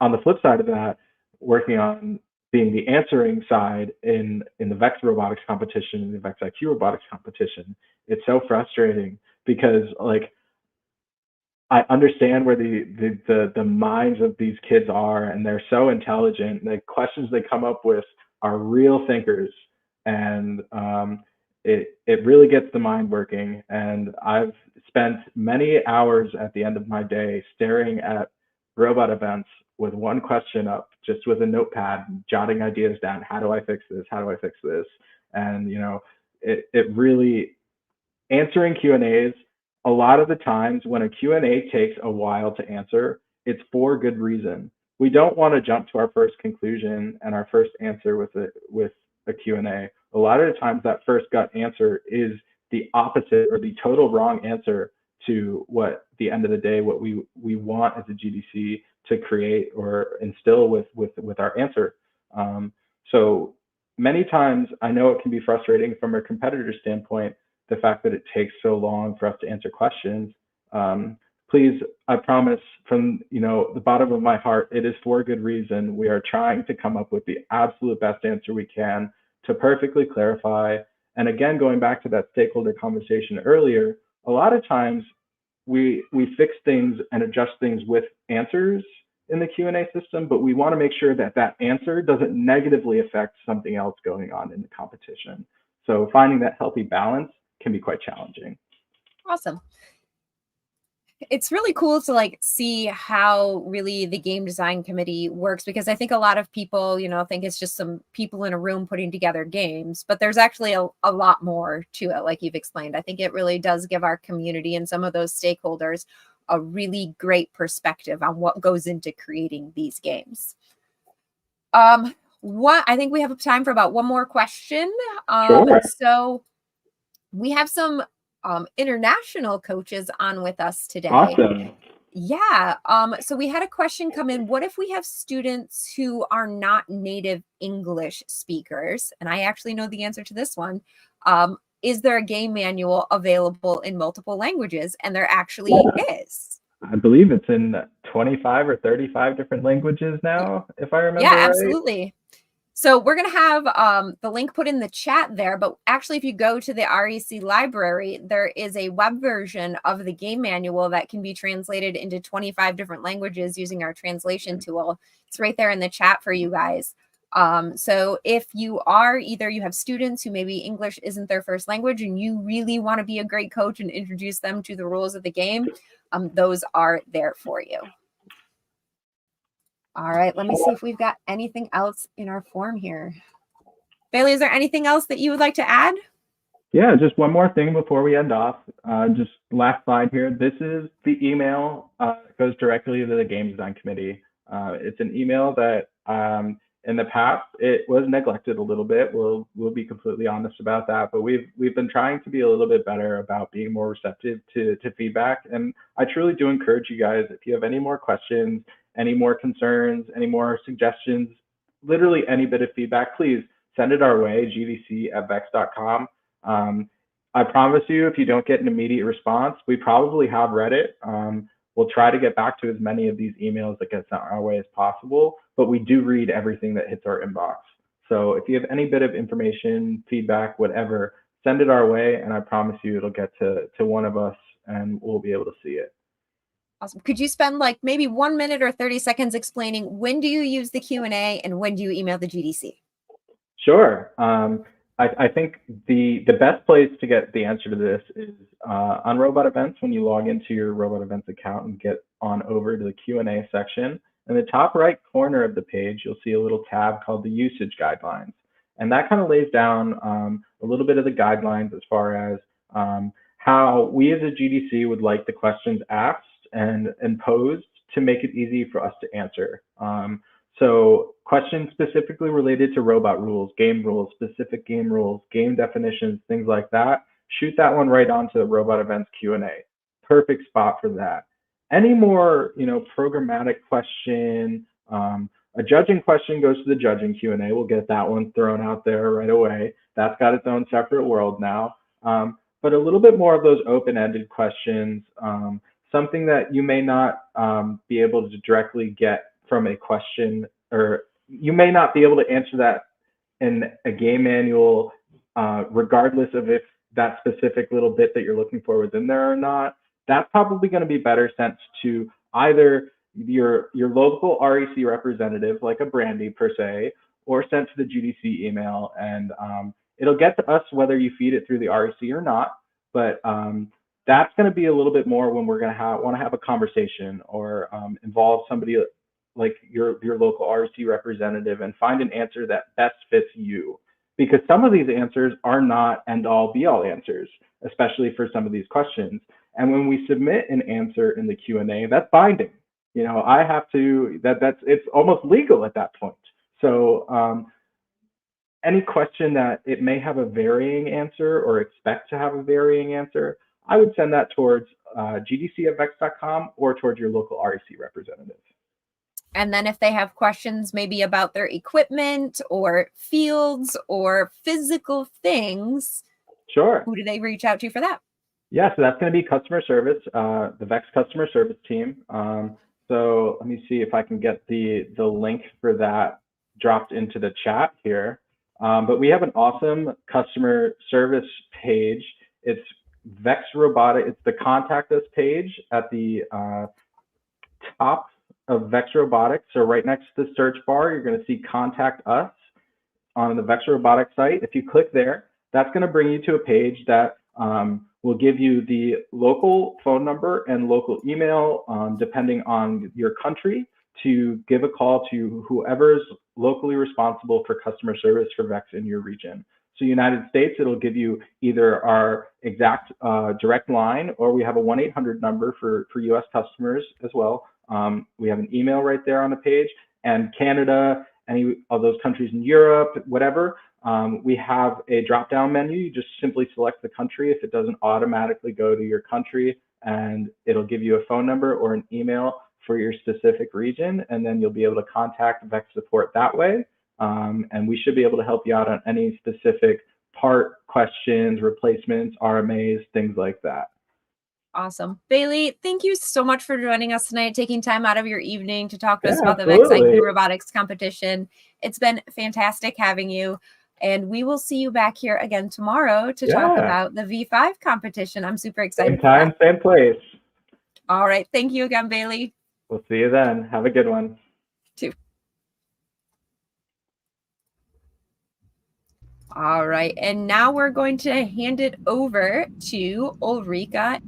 on the flip side of that, working on being the answering side in the VEX robotics competition and the VEX IQ robotics competition, it's so frustrating because like I understand where the minds of these kids are, and they're so intelligent. The questions they come up with are real thinkers, and it really gets the mind working. And I've spent many hours at the end of my day staring at robot events with one question up, just with a notepad, jotting ideas down. How do I fix this? How do I fix this? And it really, answering Q&As, a lot of the times when a Q&A takes a while to answer, it's for good reason. We don't want to jump to our first conclusion and our first answer with a Q&A. A lot of the times that first gut answer is the opposite or the total wrong answer to what, at the end of the day, what we want as a GDC to create or instill with our answer. So many times I know it can be frustrating from a competitor standpoint, the fact that it takes so long for us to answer questions. Please, I promise from the bottom of my heart, it is for good reason. We are trying to come up with the absolute best answer we can to perfectly clarify. And again, going back to that stakeholder conversation earlier, a lot of times we fix things and adjust things with answers in the Q&A system, but we want to make sure that that answer doesn't negatively affect something else going on in the competition. So finding that healthy balance can be quite challenging. Awesome. It's really cool to like see how really the game design committee works, because I think a lot of people, think it's just some people in a room putting together games, but there's actually a lot more to it, like you've explained. I think it really does give our community and some of those stakeholders a really great perspective on what goes into creating these games. I think we have time for about one more question. Sure. So we have some international coaches on with us today. Awesome. Yeah. So we had a question come in. What if we have students who are not native English speakers? And I actually know the answer to this one. Is there a game manual available in multiple languages? And there actually is. I believe it's in 25 or 35 different languages now, if I remember Yeah, right. absolutely. So we're going to have the link put in the chat there, but actually if you go to the REC library, there is a web version of the game manual that can be translated into 25 different languages using our translation tool. It's right there in the chat for you guys. So if you are you have students who maybe English isn't their first language and you really want to be a great coach and introduce them to the rules of the game, those are there for you. All right, let me see if we've got anything else in our form here. Bailey, is there anything else that you would like to add? Yeah, just one more thing before we end off. Just last slide here. This is the email that goes directly to the Game Design Committee. It's an email that in the past it was neglected a little bit. We'll be completely honest about that, but we've been trying to be a little bit better about being more receptive to feedback. And I truly do encourage you guys, if you have any more questions, any more concerns, any more suggestions, literally any bit of feedback, please send it our way, gdc@vex.com. I promise you, if you don't get an immediate response, we probably have read it. We'll try to get back to as many of these emails that get sent our way as possible, but we do read everything that hits our inbox. So if you have any bit of information, feedback, whatever, send it our way, and I promise you it'll get to one of us and we'll be able to see it. Awesome. Could you spend like maybe 1 minute or 30 seconds explaining when do you use the Q&A and when do you email the GDC? Sure. I think the best place to get the answer to this is on Robot Events. When you log into your Robot Events account and get on over to the Q&A section, in the top right corner of the page, you'll see a little tab called the Usage Guidelines. And that kind of lays down a little bit of the guidelines as far as how we as a GDC would like the questions asked and posed to make it easy for us to answer. So questions specifically related to robot rules, specific game rules, game definitions, things like that, shoot that one right onto the Robot Events Q&A. Perfect spot for that. Any more, programmatic question, a judging question goes to the judging Q&A. We'll get that one thrown out there right away. That's got its own separate world now. But a little bit more of those open-ended questions, something that you may not be able to directly get from a question or you may not be able to answer that in a game manual, regardless of if that specific little bit that you're looking for was in there or not. That's probably going to be better sent to either your local REC representative, like a Brandy per se, or sent to the GDC email, and it'll get to us whether you feed it through the REC or not. But that's going to be a little bit more when we're going to want to have a conversation or involve somebody like your local REC representative and find an answer that best fits you. Because some of these answers are not end-all be-all answers, especially for some of these questions. And when we submit an answer in the Q&A, that's binding. You know, I have to, it's almost legal at that point. So any question that it may have a varying answer or expect to have a varying answer, I would send that towards gdc@vex.com or towards your local REC representative. And then if they have questions maybe about their equipment or fields or physical things, sure, who do they reach out to for that? Yeah, so that's going to be customer service, the VEX customer service team. So let me see if I can get the link for that dropped into the chat here. But we have an awesome customer service page. It's VEX Robotics. It's the contact us page at the top of VEX Robotics. So right next to the search bar, you're going to see contact us on the VEX Robotics site. If you click there, that's going to bring you to a page that will give you the local phone number and local email, depending on your country, to give a call to whoever's locally responsible for customer service for VEX in your region. So United States, it'll give you either our exact direct line, or we have a 1-800 number for US customers as well. We have an email right there on the page, and Canada, any of those countries in Europe, whatever, we have a drop-down menu. You just simply select the country if it doesn't automatically go to your country, and it'll give you a phone number or an email for your specific region, and then you'll be able to contact VEX support that way. And we should be able to help you out on any specific part questions, replacements, RMAs, things like that. Awesome. Bailey, thank you so much for joining us tonight, taking time out of your evening to talk to us about the VEX IQ Robotics competition. It's been fantastic having you. And we will see you back here again tomorrow to talk about the V5 competition. I'm super excited. Same time, same place. All right. Thank you again, Bailey. We'll see you then. Have a good one. Too. All right. And now we're going to hand it over to Ulrika.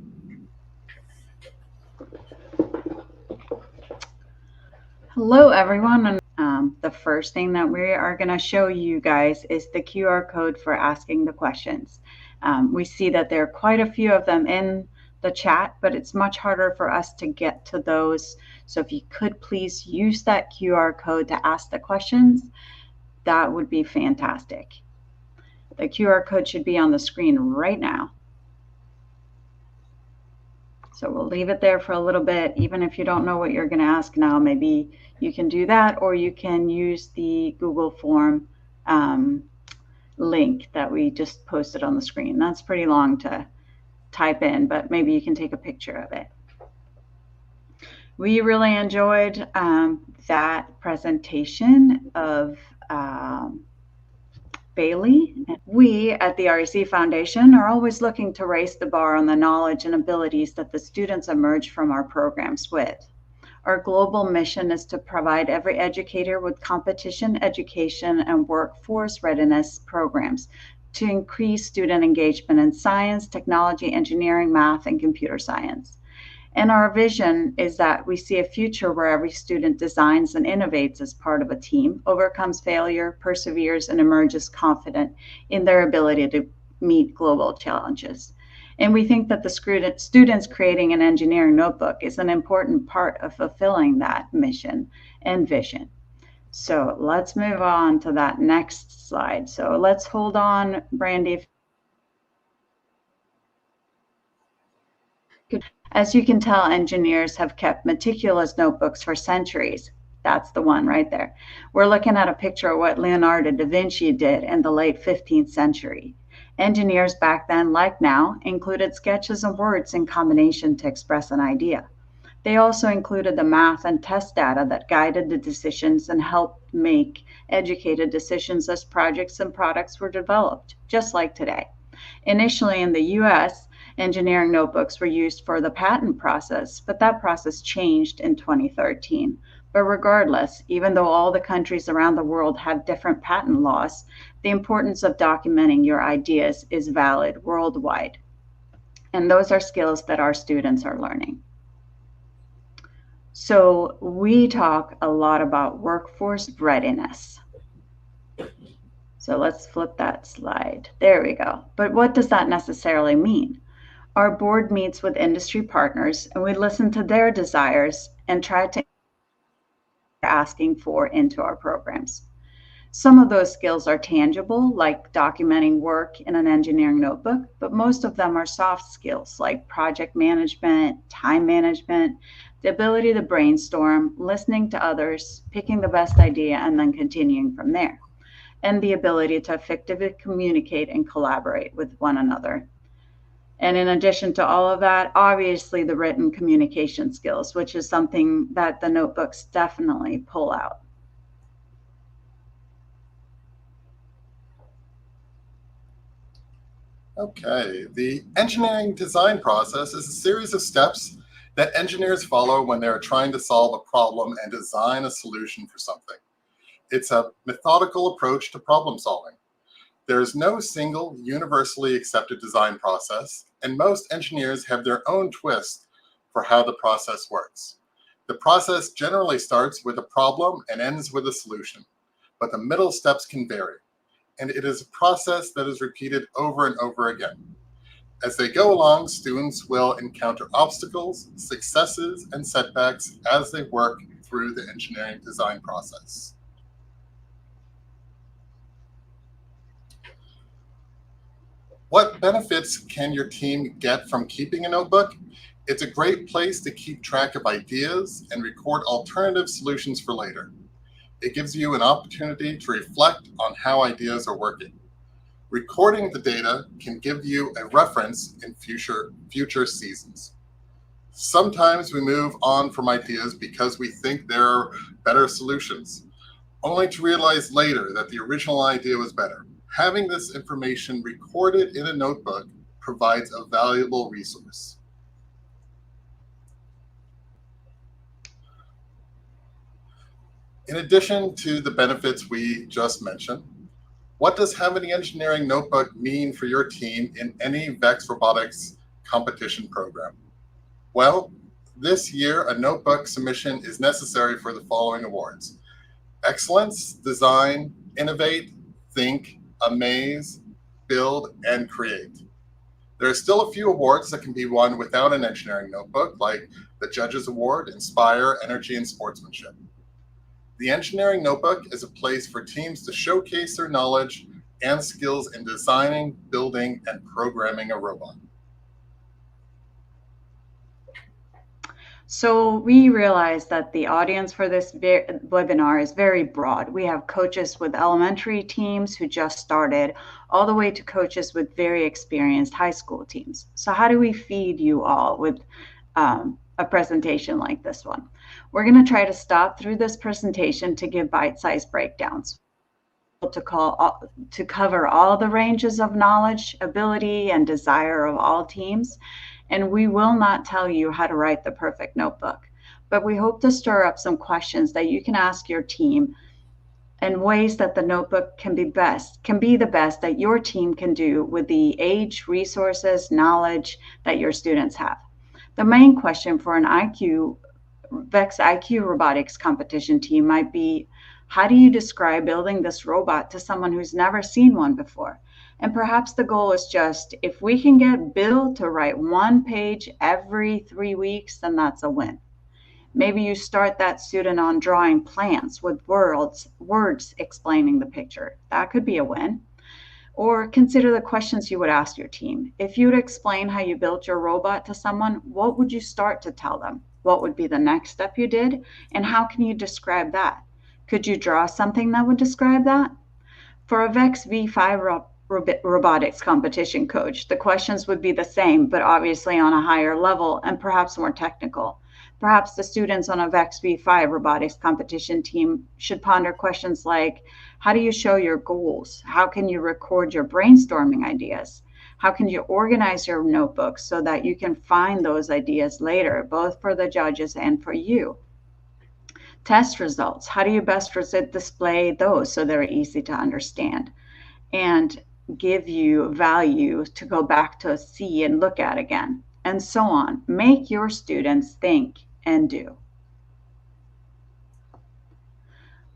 Hello, everyone. And the first thing that we are going to show you guys is the QR code for asking the questions. We see that there are quite a few of them in the chat, but it's much harder for us to get to those. So if you could please use that QR code to ask the questions, that would be fantastic. The QR code should be on the screen right now. So we'll leave it there for a little bit. Even if you don't know what you're going to ask now, maybe you can do that, or you can use the Google form link that we just posted on the screen. That's pretty long to type in, but maybe you can take a picture of it. We really enjoyed that presentation of Bailey. We at the REC Foundation are always looking to raise the bar on the knowledge and abilities that the students emerge from our programs with. Our global mission is to provide every educator with competition, education, and workforce readiness programs to increase student engagement in science, technology, engineering, math, and computer science. And our vision is that we see a future where every student designs and innovates as part of a team, overcomes failure, perseveres, and emerges confident in their ability to meet global challenges. And we think that the students creating an engineering notebook is an important part of fulfilling that mission and vision. So let's move on to that next slide. So let's hold on, Brandy. As you can tell, engineers have kept meticulous notebooks for centuries. That's the one right there. We're looking at a picture of what Leonardo da Vinci did in the late 15th century. Engineers back then, like now, included sketches and words in combination to express an idea. They also included the math and test data that guided the decisions and helped make educated decisions as projects and products were developed, just like today. Initially in the US, engineering notebooks were used for the patent process, but that process changed in 2013. But regardless, even though all the countries around the world have different patent laws, the importance of documenting your ideas is valid worldwide. And those are skills that our students are learning. So we talk a lot about workforce readiness. So let's flip that slide. There we go. But what does that necessarily mean? Our board meets with industry partners and we listen to their desires and try to asking for into our programs. Some of those skills are tangible, like documenting work in an engineering notebook, but most of them are soft skills like project management, time management, the ability to brainstorm, listening to others, picking the best idea, and then continuing from there, and the ability to effectively communicate and collaborate with one another. And in addition to all of that, obviously the written communication skills, which is something that the notebooks definitely pull out. Okay, the engineering design process is a series of steps that engineers follow when they're trying to solve a problem and design a solution for something. It's a methodical approach to problem solving. There is no single universally accepted design process, and most engineers have their own twist for how the process works. The process generally starts with a problem and ends with a solution, but the middle steps can vary, and it is a process that is repeated over and over again. As they go along, students will encounter obstacles, successes, and setbacks as they work through the engineering design process. What benefits can your team get from keeping a notebook? It's a great place to keep track of ideas and record alternative solutions for later. It gives you an opportunity to reflect on how ideas are working. Recording the data can give you a reference in future seasons. Sometimes we move on from ideas because we think there are better solutions, only to realize later that the original idea was better. Having this information recorded in a notebook provides a valuable resource. In addition to the benefits we just mentioned, what does having an engineering notebook mean for your team in any VEX Robotics competition program? Well, this year, a notebook submission is necessary for the following awards: Excellence, Design, Innovate, Think, Amaze, Build, and Create. There are still a few awards that can be won without an engineering notebook, like the Judges Award, Inspire, Energy, and Sportsmanship. The engineering notebook is a place for teams to showcase their knowledge and skills in designing, building, and programming a robot. So we realize that the audience for this webinar is very broad. We have coaches with elementary teams who just started, all the way to coaches with very experienced high school teams. So how do we feed you all with a presentation like this one? We're going to try to stop through this presentation to give bite-sized breakdowns to cover all the ranges of knowledge, ability, and desire of all teams. And we will not tell you how to write the perfect notebook, but we hope to stir up some questions that you can ask your team and ways that the notebook can be the best that your team can do with the age, resources, knowledge that your students have. The main question for an VEX IQ robotics competition team might be, how do you describe building this robot to someone who's never seen one before? And perhaps the goal is just, if we can get Bill to write one page every 3 weeks, then that's a win. Maybe you start that student on drawing plants with words explaining the picture. That could be a win. Or consider the questions you would ask your team. If you would explain how you built your robot to someone, what would you start to tell them? What would be the next step you did? And how can you describe that? Could you draw something that would describe that? For a VEX V5 robotics competition coach, the questions would be the same, but obviously on a higher level and perhaps more technical. Perhaps the students on a VEX V5 robotics competition team should ponder questions like, how do you show your goals? How can you record your brainstorming ideas? How can you organize your notebooks so that you can find those ideas later, both for the judges and for you? Test results. How do you best display those so they're easy to understand and give you value to go back to see and look at again, and so on. Make your students think and do.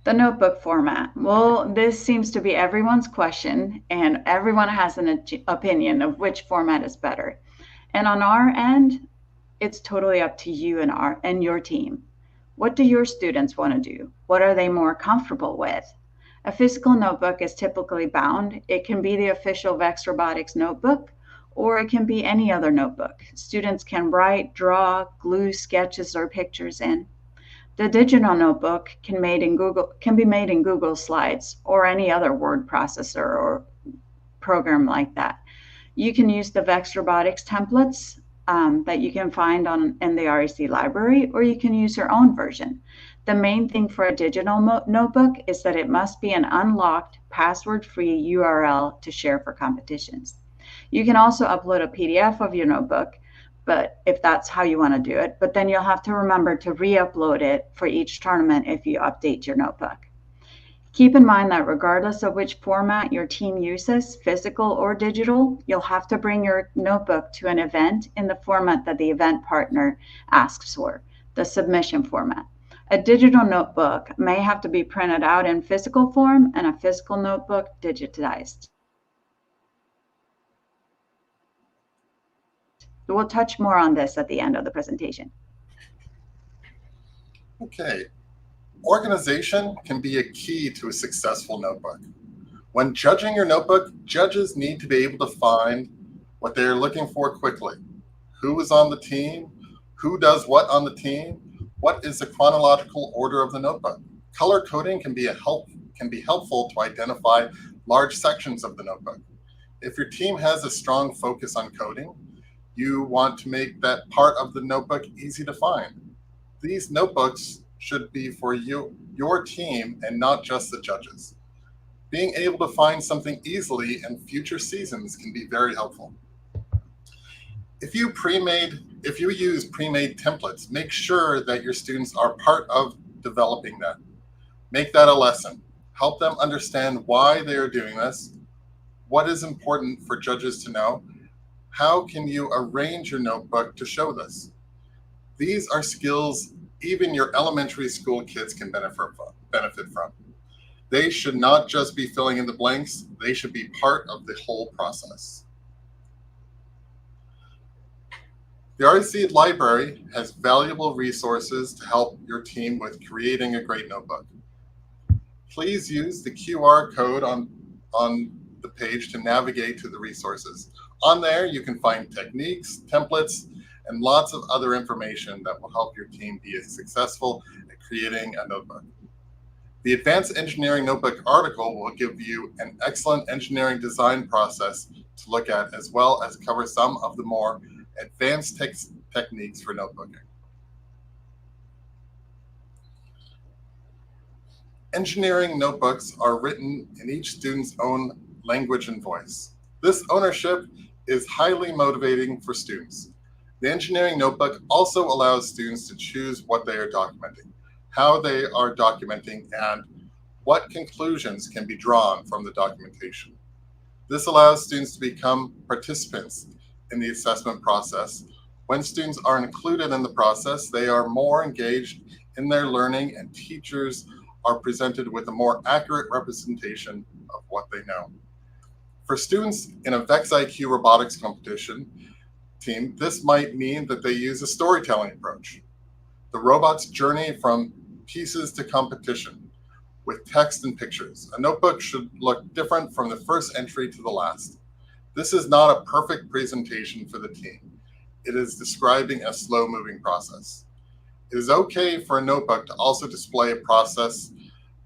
The notebook format. Well, this seems to be everyone's question, and everyone has an opinion of which format is better. And on our end, it's totally up to you and your team. What do your students want to do? What are they more comfortable with? A physical notebook is typically bound. It can be the official VEX Robotics notebook, or it can be any other notebook. Students can write, draw, glue sketches or pictures in. The digital notebook can be made in Google Slides or any other word processor or program like that. You can use the VEX Robotics templates that you can find in the REC library, or you can use your own version. The main thing for a digital notebook is that it must be an unlocked, password-free URL to share for competitions. You can also upload a PDF of your notebook, but if that's how you want to do it, but then you'll have to remember to re-upload it for each tournament if you update your notebook. Keep in mind that regardless of which format your team uses, physical or digital, you'll have to bring your notebook to an event in the format that the event partner asks for, the submission format. A digital notebook may have to be printed out in physical form and a physical notebook digitized. We'll touch more on this at the end of the presentation. Okay. Organization can be a key to a successful notebook. When judging your notebook, judges need to be able to find what they are looking for quickly. Who is on the team? Who does what on the team? What is the chronological order of the notebook? Color coding can be helpful to identify large sections of the notebook. If your team has a strong focus on coding, you want to make that part of the notebook easy to find. These notebooks should be for your team and not just the judges. Being able to find something easily in future seasons can be very helpful. If you use pre-made templates, make sure that your students are part of developing that. Make that a lesson. Help them understand why they are doing this, what is important for judges to know, how can you arrange your notebook to show this. These are skills even your elementary school kids can benefit from. They should not just be filling in the blanks, they should be part of the whole process. The REC library has valuable resources to help your team with creating a great notebook. Please use the QR code on the page to navigate to the resources. On there, you can find techniques, templates, and lots of other information that will help your team be successful at creating a notebook. The Advanced Engineering Notebook article will give you an excellent engineering design process to look at, as well as cover some of the more advanced techniques for notebooking. Engineering notebooks are written in each student's own language and voice. This ownership is highly motivating for students. The engineering notebook also allows students to choose what they are documenting, how they are documenting, and what conclusions can be drawn from the documentation. This allows students to become participants in the assessment process. When students are included in the process, they are more engaged in their learning, and teachers are presented with a more accurate representation of what they know. For students in a VEX IQ robotics competition team, this might mean that they use a storytelling approach. The robot's journey from pieces to competition with text and pictures. A notebook should look different from the first entry to the last. This is not a perfect presentation for the team. It is describing a slow-moving process. It is okay for a notebook to also display a process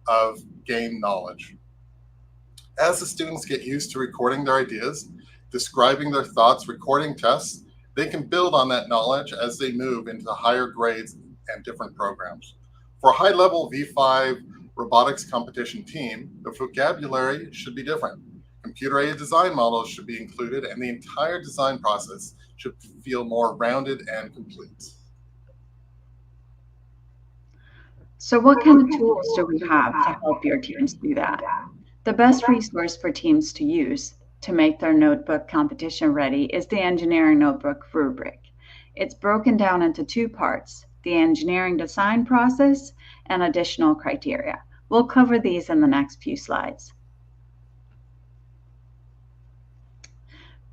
of gain knowledge. As the students get used to recording their ideas, describing their thoughts, recording tests, they can build on that knowledge as they move into the higher grades and different programs. For a high-level V5 robotics competition team, the vocabulary should be different. Computer-aided design models should be included, and the entire design process should feel more rounded and complete. So what kind of tools do we have to help your teams do that? The best resource for teams to use to make their notebook competition ready is the Engineering Notebook rubric. It's broken down into two parts, the engineering design process and additional criteria. We'll cover these in the next few slides.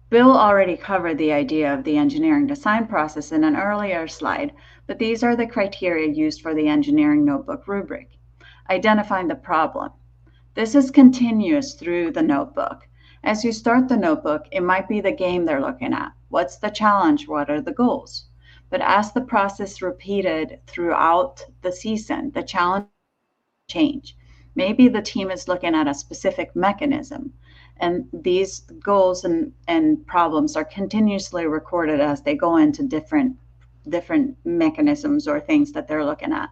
Bill already covered the idea of the engineering design process in an earlier slide, but these are the criteria used for the engineering notebook rubric. Identifying the problem. This is continuous through the notebook. As you start the notebook, it might be the game they're looking at. What's the challenge? What are the goals? But as the process repeated throughout the season, the challenge change. Maybe the team is looking at a specific mechanism, and these goals and problems are continuously recorded as they go into different mechanisms or things that they're looking at.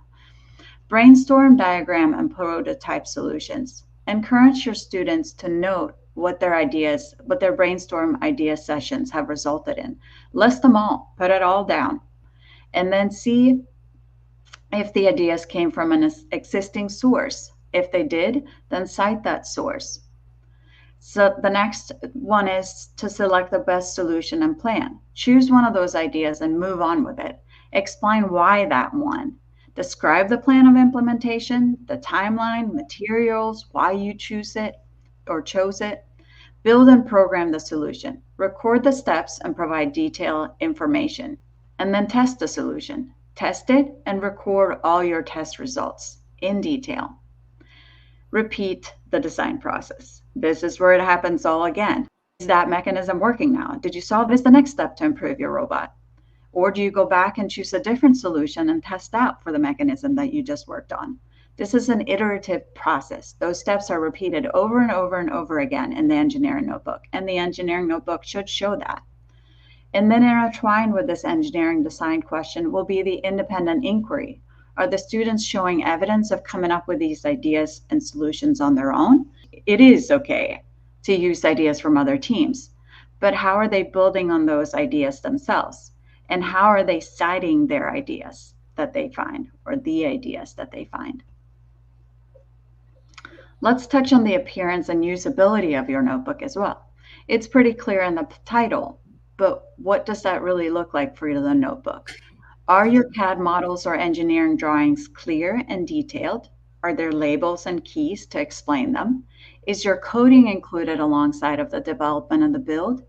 Brainstorm, diagram, and prototype solutions. Encourage your students to note what their brainstorm idea sessions have resulted in. List them all, put it all down, and then see if the ideas came from an existing source. If they did, then cite that source. So the next one is to select the best solution and plan. Choose one of those ideas and move on with it. Explain why that one. Describe the plan of implementation, the timeline, materials, why you chose it. Build and program the solution. Record the steps and provide detailed information. And then test the solution. Test it and record all your test results in detail. Repeat the design process. This is where it happens all again. Is that mechanism working now? Did you solve this the next step to improve your robot? Or do you go back and choose a different solution and test out for the mechanism that you just worked on? This is an iterative process. Those steps are repeated over and over and over again in the engineering notebook, and the engineering notebook should show that. And then intertwined with this engineering design question will be the independent inquiry. Are the students showing evidence of coming up with these ideas and solutions on their own? It is okay to use ideas from other teams, but how are they building on those ideas themselves? And how are they citing their ideas that they find, or the ideas that they find? Let's touch on the appearance and usability of your notebook as well. It's pretty clear in the title, but what does that really look like for the notebook? Are your CAD models or engineering drawings clear and detailed? Are there labels and keys to explain them? Is your coding included alongside of the development and the build?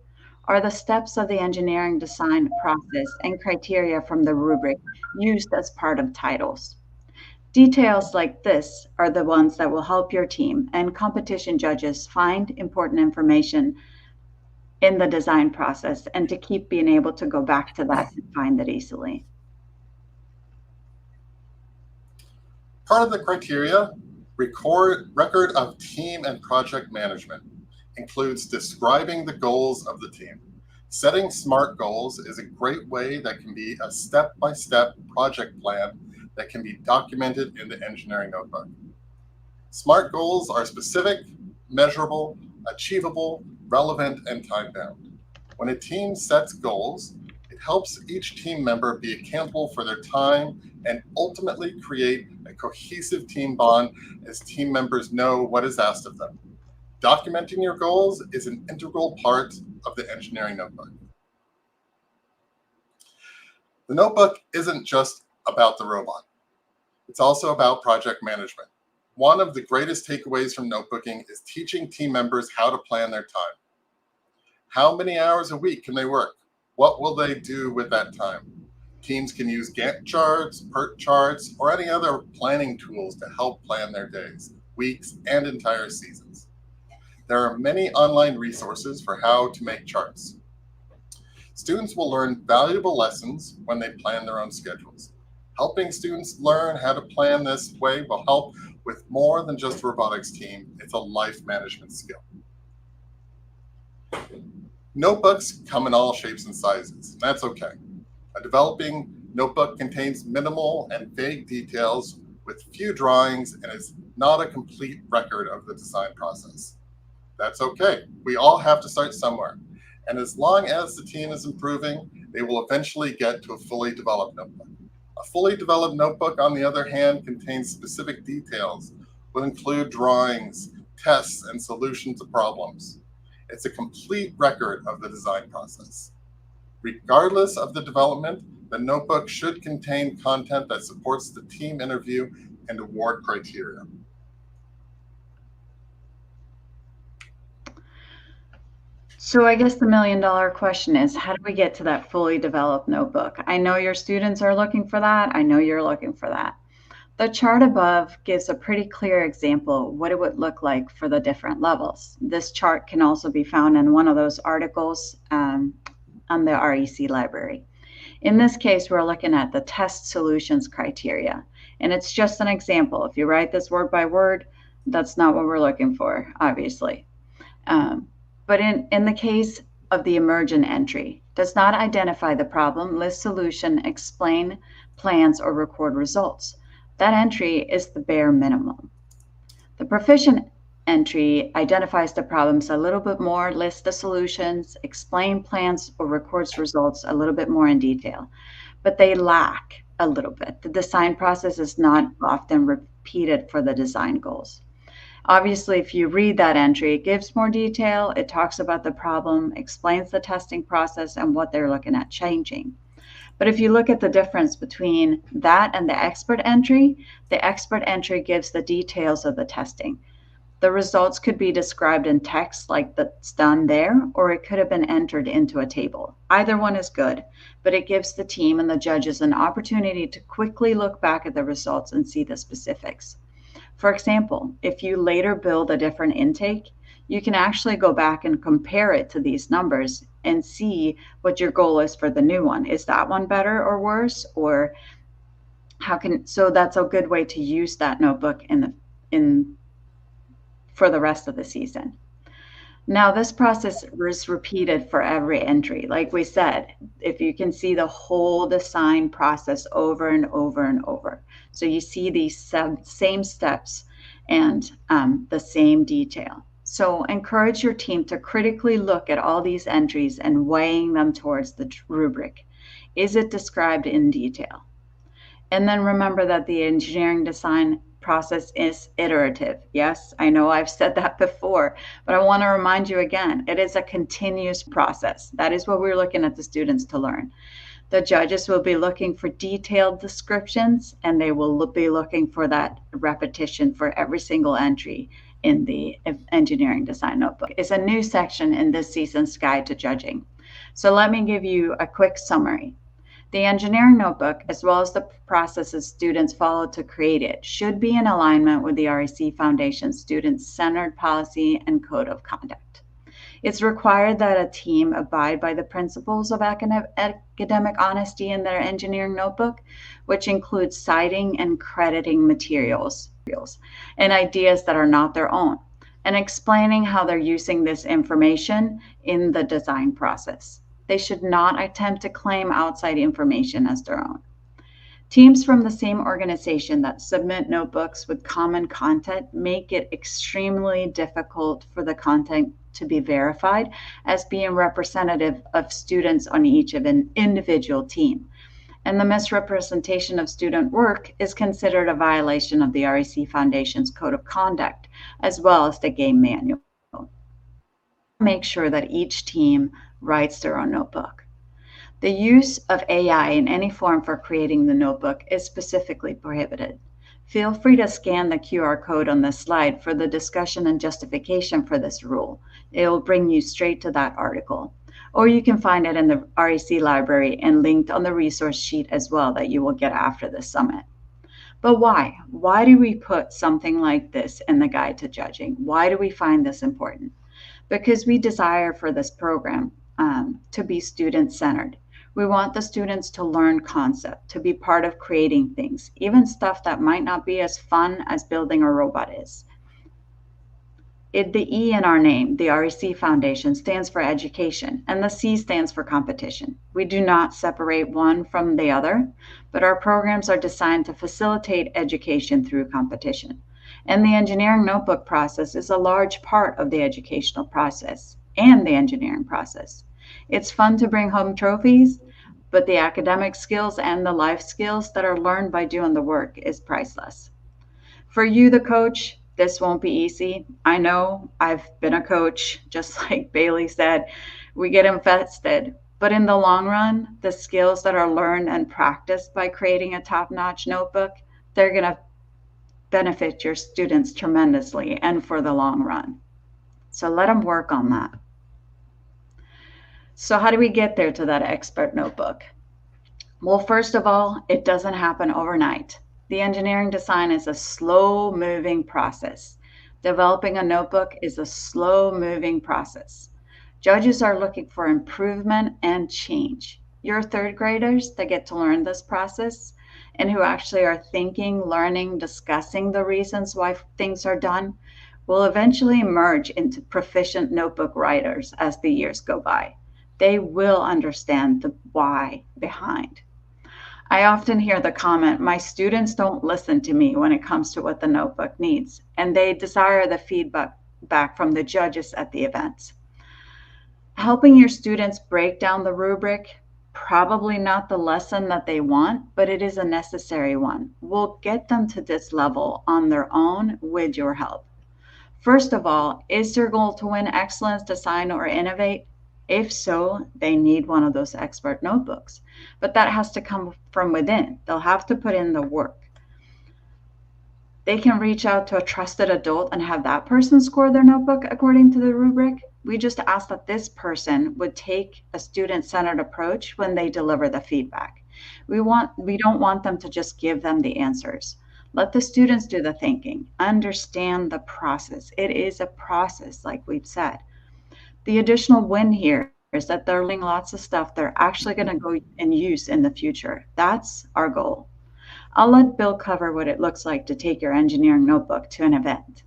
Are the steps of the engineering design process and criteria from the rubric used as part of titles? Details like this are the ones that will help your team and competition judges find important information in the design process and to keep being able to go back to that and find it easily. Part of the criteria, record of team and project management, includes describing the goals of the team. Setting SMART goals is a great way that can be a step-by-step project plan that can be documented in the engineering notebook. SMART goals are specific, measurable, achievable, relevant, and time-bound. When a team sets goals, it helps each team member be accountable for their time and ultimately create a cohesive team bond as team members know what is asked of them. Documenting your goals is an integral part of the engineering notebook. The notebook isn't just about the robot. It's also about project management. One of the greatest takeaways from notebooking is teaching team members how to plan their time. How many hours a week can they work? What will they do with that time? Teams can use Gantt charts, PERT charts, or any other planning tools to help plan their days, weeks, and entire seasons. There are many online resources for how to make charts. Students will learn valuable lessons when they plan their own schedules. Helping students learn how to plan this way will help with more than just a robotics team. It's a life management skill. Notebooks come in all shapes and sizes, and that's okay. A developing Notebook contains minimal and vague details with few drawings and is not a complete record of the design process. That's okay. We all have to start somewhere. And as long as the team is improving, they will eventually get to a fully developed notebook. A fully developed notebook, on the other hand, contains specific details, will include drawings, tests, and solutions to problems. It's a complete record of the design process. Regardless of the development, the notebook should contain content that supports the team interview and award criteria. So I guess the million-dollar question is, how do we get to that fully developed notebook? I know your students are looking for that. I know you're looking for that. The chart above gives a pretty clear example of what it would look like for the different levels. This chart can also be found in one of those articles on the REC library. In this case, we're looking at the test solutions criteria, and it's just an example. If you write this word by word, that's not what we're looking for, obviously. But in the case of the emergent entry, does not identify the problem, list solution, explain plans, or record results. That entry is the bare minimum. The proficient entry identifies the problems a little bit more, lists the solutions, explain plans, or records results a little bit more in detail, but they lack a little bit. The design process is not often repeated for the design goals. Obviously, if you read that entry, it gives more detail, it talks about the problem, explains the testing process and what they're looking at changing. But if you look at the difference between that and the expert entry gives the details of the testing. The results could be described in text like that's done there, or it could have been entered into a table. Either one is good, but it gives the team and the judges an opportunity to quickly look back at the results and see the specifics. For example, if you later build a different intake, you can actually go back and compare it to these numbers and see what your goal is for the new one. Is that one better or worse? Or so that's a good way to use that notebook for the rest of the season. Now, this process is repeated for every entry. Like we said, if you can see the whole design process over and over and over. So you see these same steps and the same detail. So encourage your team to critically look at all these entries and weighing them towards the rubric. Is it described in detail? And then remember that the engineering design process is iterative. Yes, I know I've said that before, but I want to remind you again, it is a continuous process. That is what we're looking at the students to learn. The judges will be looking for detailed descriptions, and they will be looking for that repetition for every single entry in the engineering design notebook. It's a new section in this season's guide to judging. So let me give you a quick summary. The engineering notebook, as well as the processes students follow to create it, should be in alignment with the REC Foundation student-centered policy and code of conduct. It's required that a team abide by the principles of academic honesty in their engineering notebook, which includes citing and crediting materials and ideas that are not their own, and explaining how they're using this information in the design process. They should not attempt to claim outside information as their own. Teams from the same organization that submit notebooks with common content make it extremely difficult for the content to be verified as being representative of students on each of an individual team. And the misrepresentation of student work is considered a violation of the REC Foundation's Code of Conduct, as well as the game manual. Make sure that each team writes their own notebook. The use of AI in any form for creating the notebook is specifically prohibited. Feel free to scan the QR code on this slide for the discussion and justification for this rule. It will bring you straight to that article. Or you can find it in the REC library and linked on the resource sheet as well that you will get after this summit. But why? Why do we put something like this in the guide to judging? Why do we find this important? Because we desire for this program to be student-centered. We want the students to learn concept, to be part of creating things, even stuff that might not be as fun as building a robot is. The E in our name, the REC Foundation, stands for education, and the C stands for competition. We do not separate one from the other, but our programs are designed to facilitate education through competition. And the engineering notebook process is a large part of the educational process and the engineering process. It's fun to bring home trophies, but the academic skills and the life skills that are learned by doing the work is priceless. For you, the coach, this won't be easy. I know, I've been a coach, just like Bailey said, we get invested. But in the long run, the skills that are learned and practiced by creating a top-notch notebook, they're going to benefit your students tremendously and for the long run. So let them work on that. So how do we get there to that expert notebook? Well, first of all, it doesn't happen overnight. The engineering design is a slow-moving process. Developing a notebook is a slow-moving process. Judges are looking for improvement and change. Your third graders that get to learn this process and who actually are thinking, learning, discussing the reasons why things are done will eventually emerge into proficient notebook writers as the years go by. They will understand the why behind. I often hear the comment, my students don't listen to me when it comes to what the notebook needs, and they desire the feedback back from the judges at the events. Helping your students break down the rubric, probably not the lesson that they want, but it is a necessary one. We'll get them to this level on their own with your help. First of all, is their goal to win excellence, design, or innovate? If so, they need one of those expert notebooks, but that has to come from within. They'll have to put in the work. They can reach out to a trusted adult and have that person score their notebook according to the rubric. We just ask that this person would take a student-centered approach when they deliver the feedback. We don't want them to just give them the answers. Let the students do the thinking, understand the process. It is a process, like we've said. The additional win here is that they're learning lots of stuff they're actually going to go and use in the future. That's our goal. I'll let Bill cover what it looks like to take your engineering notebook to an event.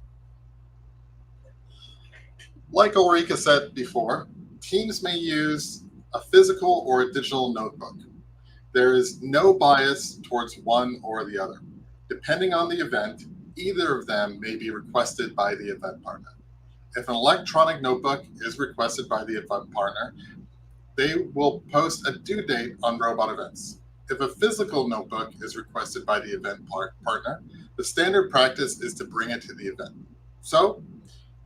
Like Ulrika said before, teams may use a physical or a digital notebook. There is no bias towards one or the other. Depending on the event, either of them may be requested by the event partner. If an electronic notebook is requested by the event partner, they will post a due date on Robot Events. If a physical notebook is requested by the event partner, the standard practice is to bring it to the event. So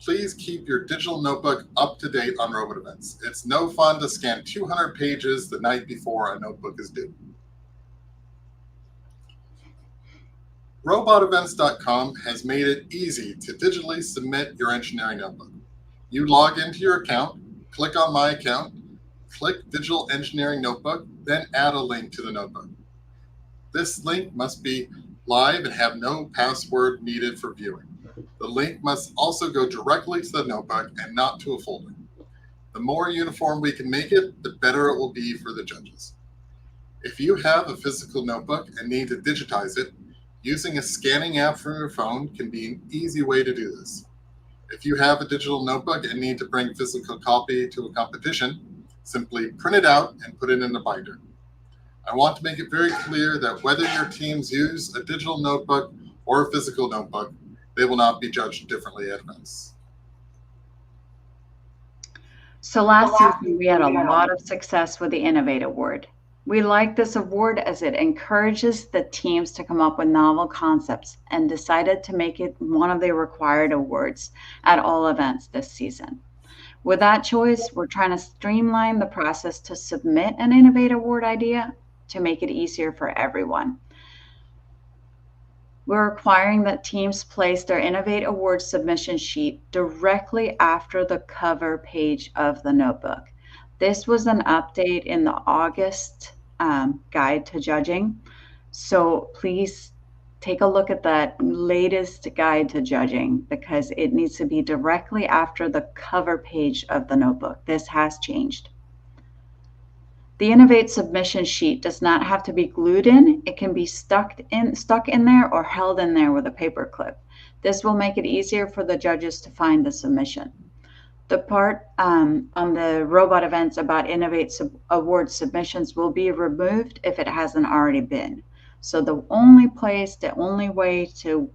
please keep your digital notebook up to date on Robot Events. It's no fun to scan 200 pages the night before a notebook is due. RobotEvents.com has made it easy to digitally submit your engineering notebook. You log into your account, click on My Account, click Digital Engineering Notebook, then add a link to the notebook. This link must be live and have no password needed for viewing. The link must also go directly to the notebook and not to a folder. The more uniform we can make it, the better it will be for the judges. If you have a physical notebook and need to digitize it, using a scanning app from your phone can be an easy way to do this. If you have a digital notebook and need to bring a physical copy to a competition, simply print it out and put it in a binder. I want to make it very clear that whether your teams use a digital notebook or a physical notebook, they will not be judged differently at events. So last season, we had a lot of success with the Innovate Award. We like this award as it encourages the teams to come up with novel concepts and decided to make it one of the required awards at all events this season. With that choice, we're trying to streamline the process to submit an Innovate Award idea to make it easier for everyone. We're requiring that teams place their Innovate Award submission sheet directly after the cover page of the notebook. This was an update in the August guide to judging. So please take a look at that latest guide to judging because it needs to be directly after the cover page of the notebook. This has changed. The Innovate submission sheet does not have to be glued in. It can be stuck in there or held in there with a paper clip. This will make it easier for the judges to find the submission. The part on the robot events about Innovate Award submissions will be removed if it hasn't already been. So the only way to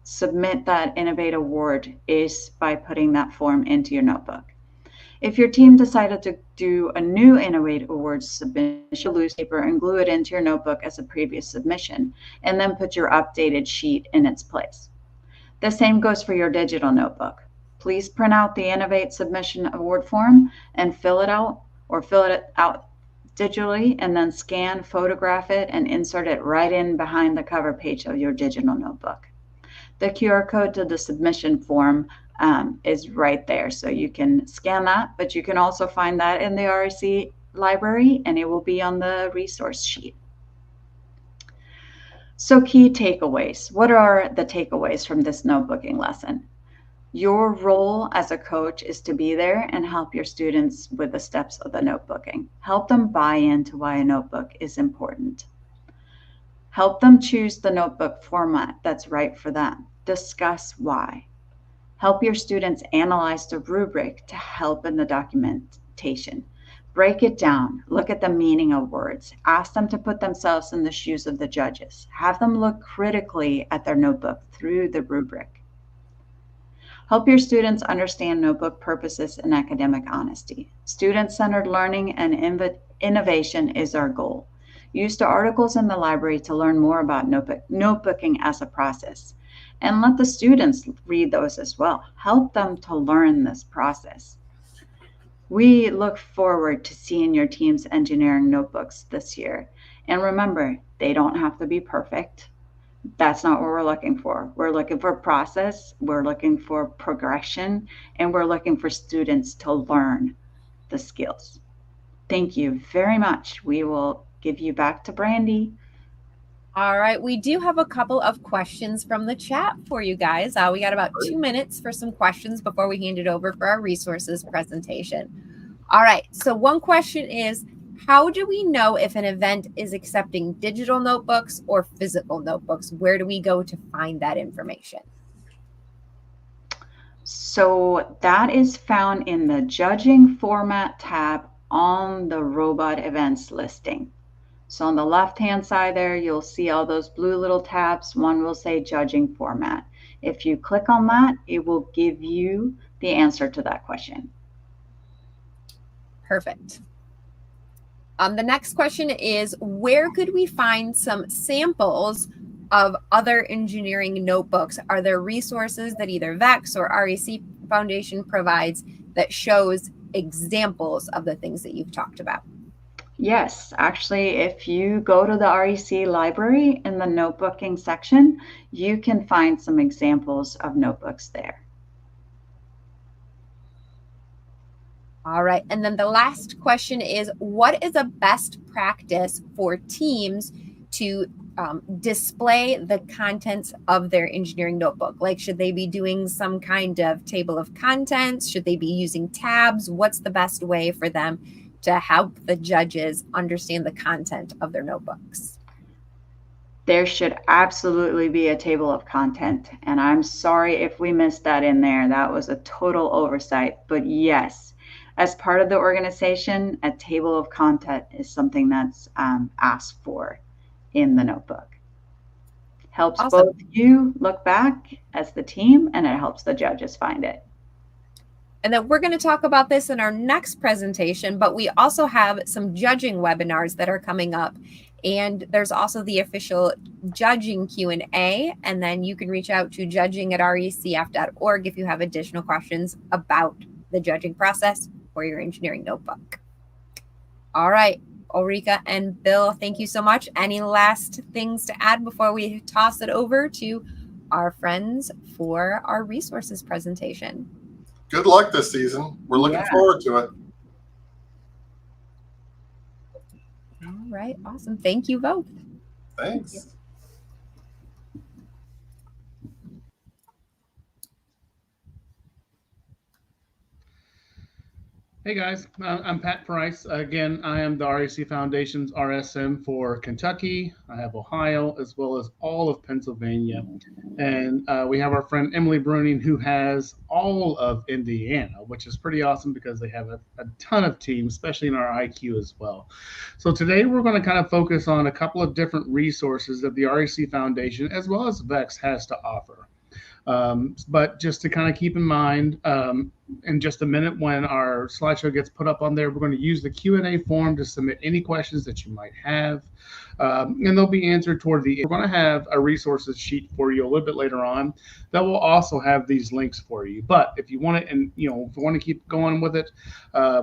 submit that Innovate Award is by putting that form into your notebook. If your team decided to do a new Innovate Awards submission, loose paper and glue it into your notebook as a previous submission, and then put your updated sheet in its place. The same goes for your digital notebook. Please print out the Innovate Submission Award form and fill it out digitally, and then scan, photograph it, and insert it right in behind the cover page of your digital notebook. The QR code to the submission form is right there, so you can scan that, but you can also find that in the REC library, and it will be on the resource sheet. So key takeaways. What are the takeaways from this notebooking lesson? Your role as a coach is to be there and help your students with the steps of the notebooking. Help them buy into why a notebook is important. Help them choose the notebook format that's right for them. Discuss why. Help your students analyze the rubric to help in the documentation. Break it down. Look at the meaning of words. Ask them to put themselves in the shoes of the judges. Have them look critically at their notebook through the rubric. Help your students understand notebook purposes and academic honesty. Student-centered learning and innovation is our goal. Use the articles in the library to learn more about notebooking as a process. And let the students read those as well. Help them to learn this process. We look forward to seeing your team's engineering notebooks this year. And remember, they don't have to be perfect. That's not what we're looking for. We're looking for process, we're looking for progression, and we're looking for students to learn the skills. Thank you very much. We will give you back to Brandy. All right, we do have a couple of questions from the chat for you guys. We got about 2 minutes for some questions before we hand it over for our resources presentation. All right, so one question is, how do we know if an event is accepting digital notebooks or physical notebooks? Where do we go to find that information? So that is found in the Judging Format tab on the robot events listing. So on the left-hand side there, you'll see all those blue little tabs. One will say Judging Format. If you click on that, it will give you the answer to that question. Perfect. The next question is, where could we find some samples of other engineering notebooks? Are there resources that either VEX or REC Foundation provides that shows examples of the things that you've talked about? Yes, actually, if you go to the REC library in the notebooking section, you can find some examples of notebooks there. All right. And then the last question is, what is a best practice for teams to display the contents of their engineering notebook? Like, should they be doing some kind of table of contents? Should they be using tabs? What's the best way for them to help the judges understand the content of their notebooks? There should absolutely be a table of content. And I'm sorry if we missed that in there. That was a total oversight. But yes, as part of the organization, a table of content is something that's asked for in the notebook. Helps Awesome. both you look back as the team, and it helps the judges find it. And then we're going to talk about this in our next presentation, but we also have some judging webinars that are coming up. And there's also the official judging Q&A. And then you can reach out to judging@recf.org if you have additional questions about the judging process for your engineering notebook. All right, Ulrika and Bill, thank you so much. Any last things to add before we toss it over to our friends for our resources presentation? Good luck this season. We're looking forward to it. All right, awesome. Thank you both. Thanks. Hey guys, I'm Pat Price. Again, I am the REC Foundation's RSM for Kentucky. I have Ohio as well as all of Pennsylvania. And we have our friend Emily Bruning who has all of Indiana, which is pretty awesome because they have a ton of teams, especially in our IQ as well. So today we're going to kind of focus on a couple of different resources that the REC Foundation as well as VEX has to offer. But just to kind of keep in mind, in just a minute when our slideshow gets put up on there, we're going to use the Q&A form to submit any questions that you might have, and they'll be answered toward the end. We're going to have a resources sheet for you a little bit later on that will also have these links for you. But if you want to, and if you want to keep going with it,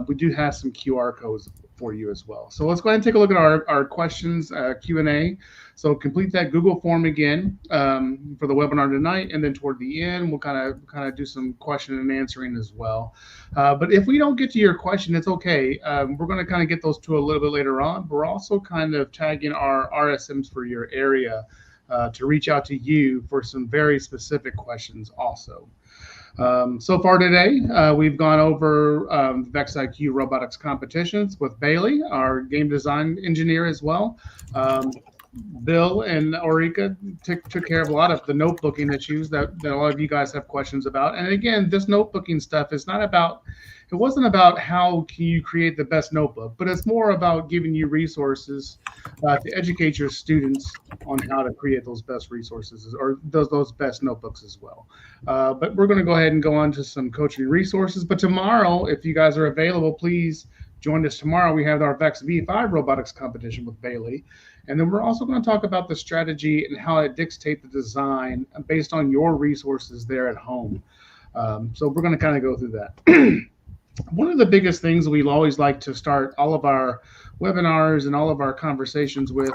we do have some QR codes for you as well. So let's go ahead and take a look at our questions Q&A. So complete that Google form again for the webinar tonight, and then toward the end we'll kind of do some question and answering as well. But if we don't get to your question, it's okay. We're going to kind of get those to a little bit later on. We're also kind of tagging our RSMs for your area to reach out to you for some very specific questions also. So far today, we've gone over VEX IQ robotics competitions with Bailey, our game design engineer as well. Bill and Ulrika took care of a lot of the notebooking issues that a lot of you guys have questions about. And again, this notebooking stuff is not about, it wasn't about how can you create the best notebook, but it's more about giving you resources to educate your students on how to create those best resources or those best notebooks as well. But we're going to go ahead and go on to some coaching resources. But tomorrow, if you guys are available, please join us tomorrow. We have our VEX V5 robotics competition with Bailey. And then we're also going to talk about the strategy and how it dictates the design based on your resources there at home. So we're going to kind of go through that. One of the biggest things we always like to start all of our webinars and all of our conversations with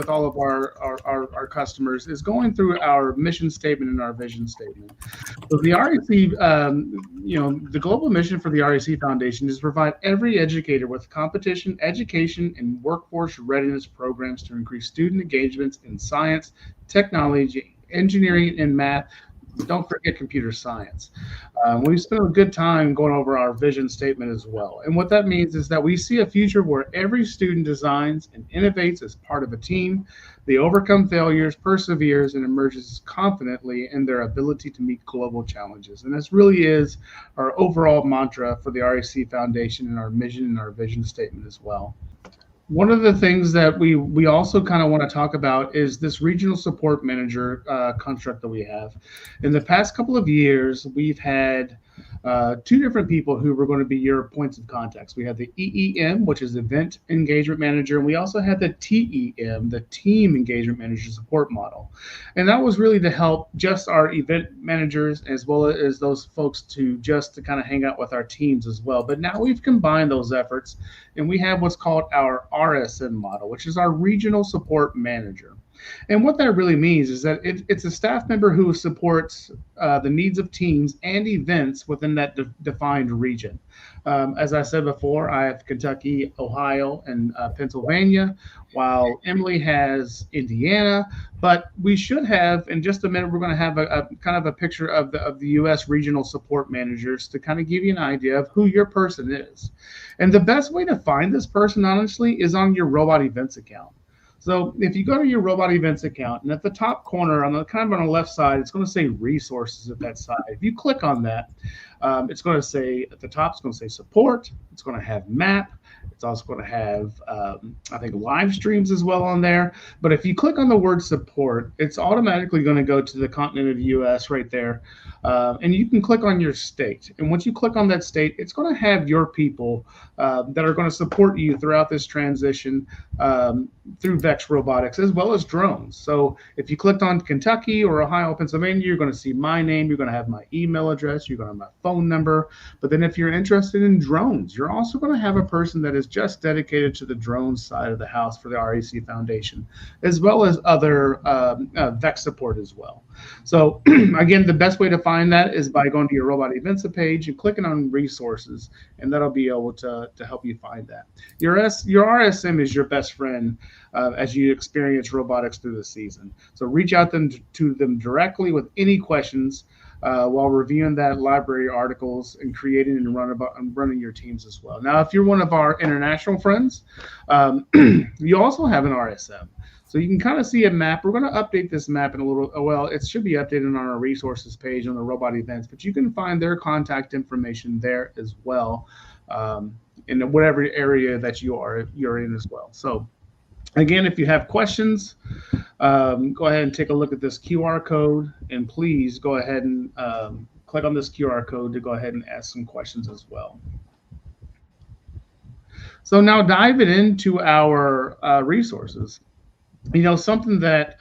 all of our customers is going through our mission statement and our vision statement. So the REC, the global mission for the REC Foundation is to provide every educator with competition, education, and workforce readiness programs to increase student engagements in science, technology, engineering, and math. Don't forget computer science. We spent a good time going over our vision statement as well. And what that means is that we see a future where every student designs and innovates as part of a team. They overcome failures, perseveres, and emerges confidently in their ability to meet global challenges. And this really is our overall mantra for the REC Foundation and our mission and our vision statement as well. One of the things that we also kind of want to talk about is this regional support manager construct that we have. In the past couple of years, we've had two different people who were going to be your points of contacts. We had the EEM, which is Event Engagement Manager, and we also had the TEM, the Team Engagement Manager Support Model. And that was really to help just our event managers as well as those folks to kind of hang out with our teams as well. But now we've combined those efforts, and we have what's called our RSM model, which is our Regional Support Manager. And what that really means is that it's a staff member who supports the needs of teams and events within that defined region. As I said before, I have Kentucky, Ohio, and Pennsylvania, while Emily has Indiana. But we should have, in just a minute, we're going to have a kind of a picture of the U.S. regional support managers to kind of give you an idea of who your person is. And the best way to find this person, honestly, is on your Robot Events account. So if you go to your Robot Events account, and at the top corner, on the left side, it's going to say resources at that side. If you click on that, it's going to say at the top, it's going to say support. It's going to have map. It's also going to have, I think, live streams as well on there. But if you click on the word support, it's automatically going to go to the continent of the U.S. right there. And you can click on your state. And once you click on that state, it's going to have your people that are going to support you throughout this transition through VEX Robotics, as well as drones. So if you clicked on Kentucky or Ohio, Pennsylvania, you're going to see my name. You're going to have my email address. You're going to have my phone number. But then if you're interested in drones, you're also going to have a person that is just dedicated to the drone side of the house for the REC Foundation, as well as other VEX support as well. So again, the best way to find that is by going to your Robot Events page and clicking on resources, and that'll be able to help you find that. Your RSM is your best friend as you experience robotics through the season. So reach out to them directly with any questions. while reviewing that library articles and creating and running your teams as well. Now, if you're one of our international friends, you also have an RSM. So you can kind of see a map. We're going to update this map in a little, well, it should be updated on our resources page on the robot events, but you can find their contact information there as well, in whatever area that you're in as well. So again, if you have questions, go ahead and take a look at this QR code, and please go ahead and click on this QR code to go ahead and ask some questions as well. So now diving into our resources. You know, something that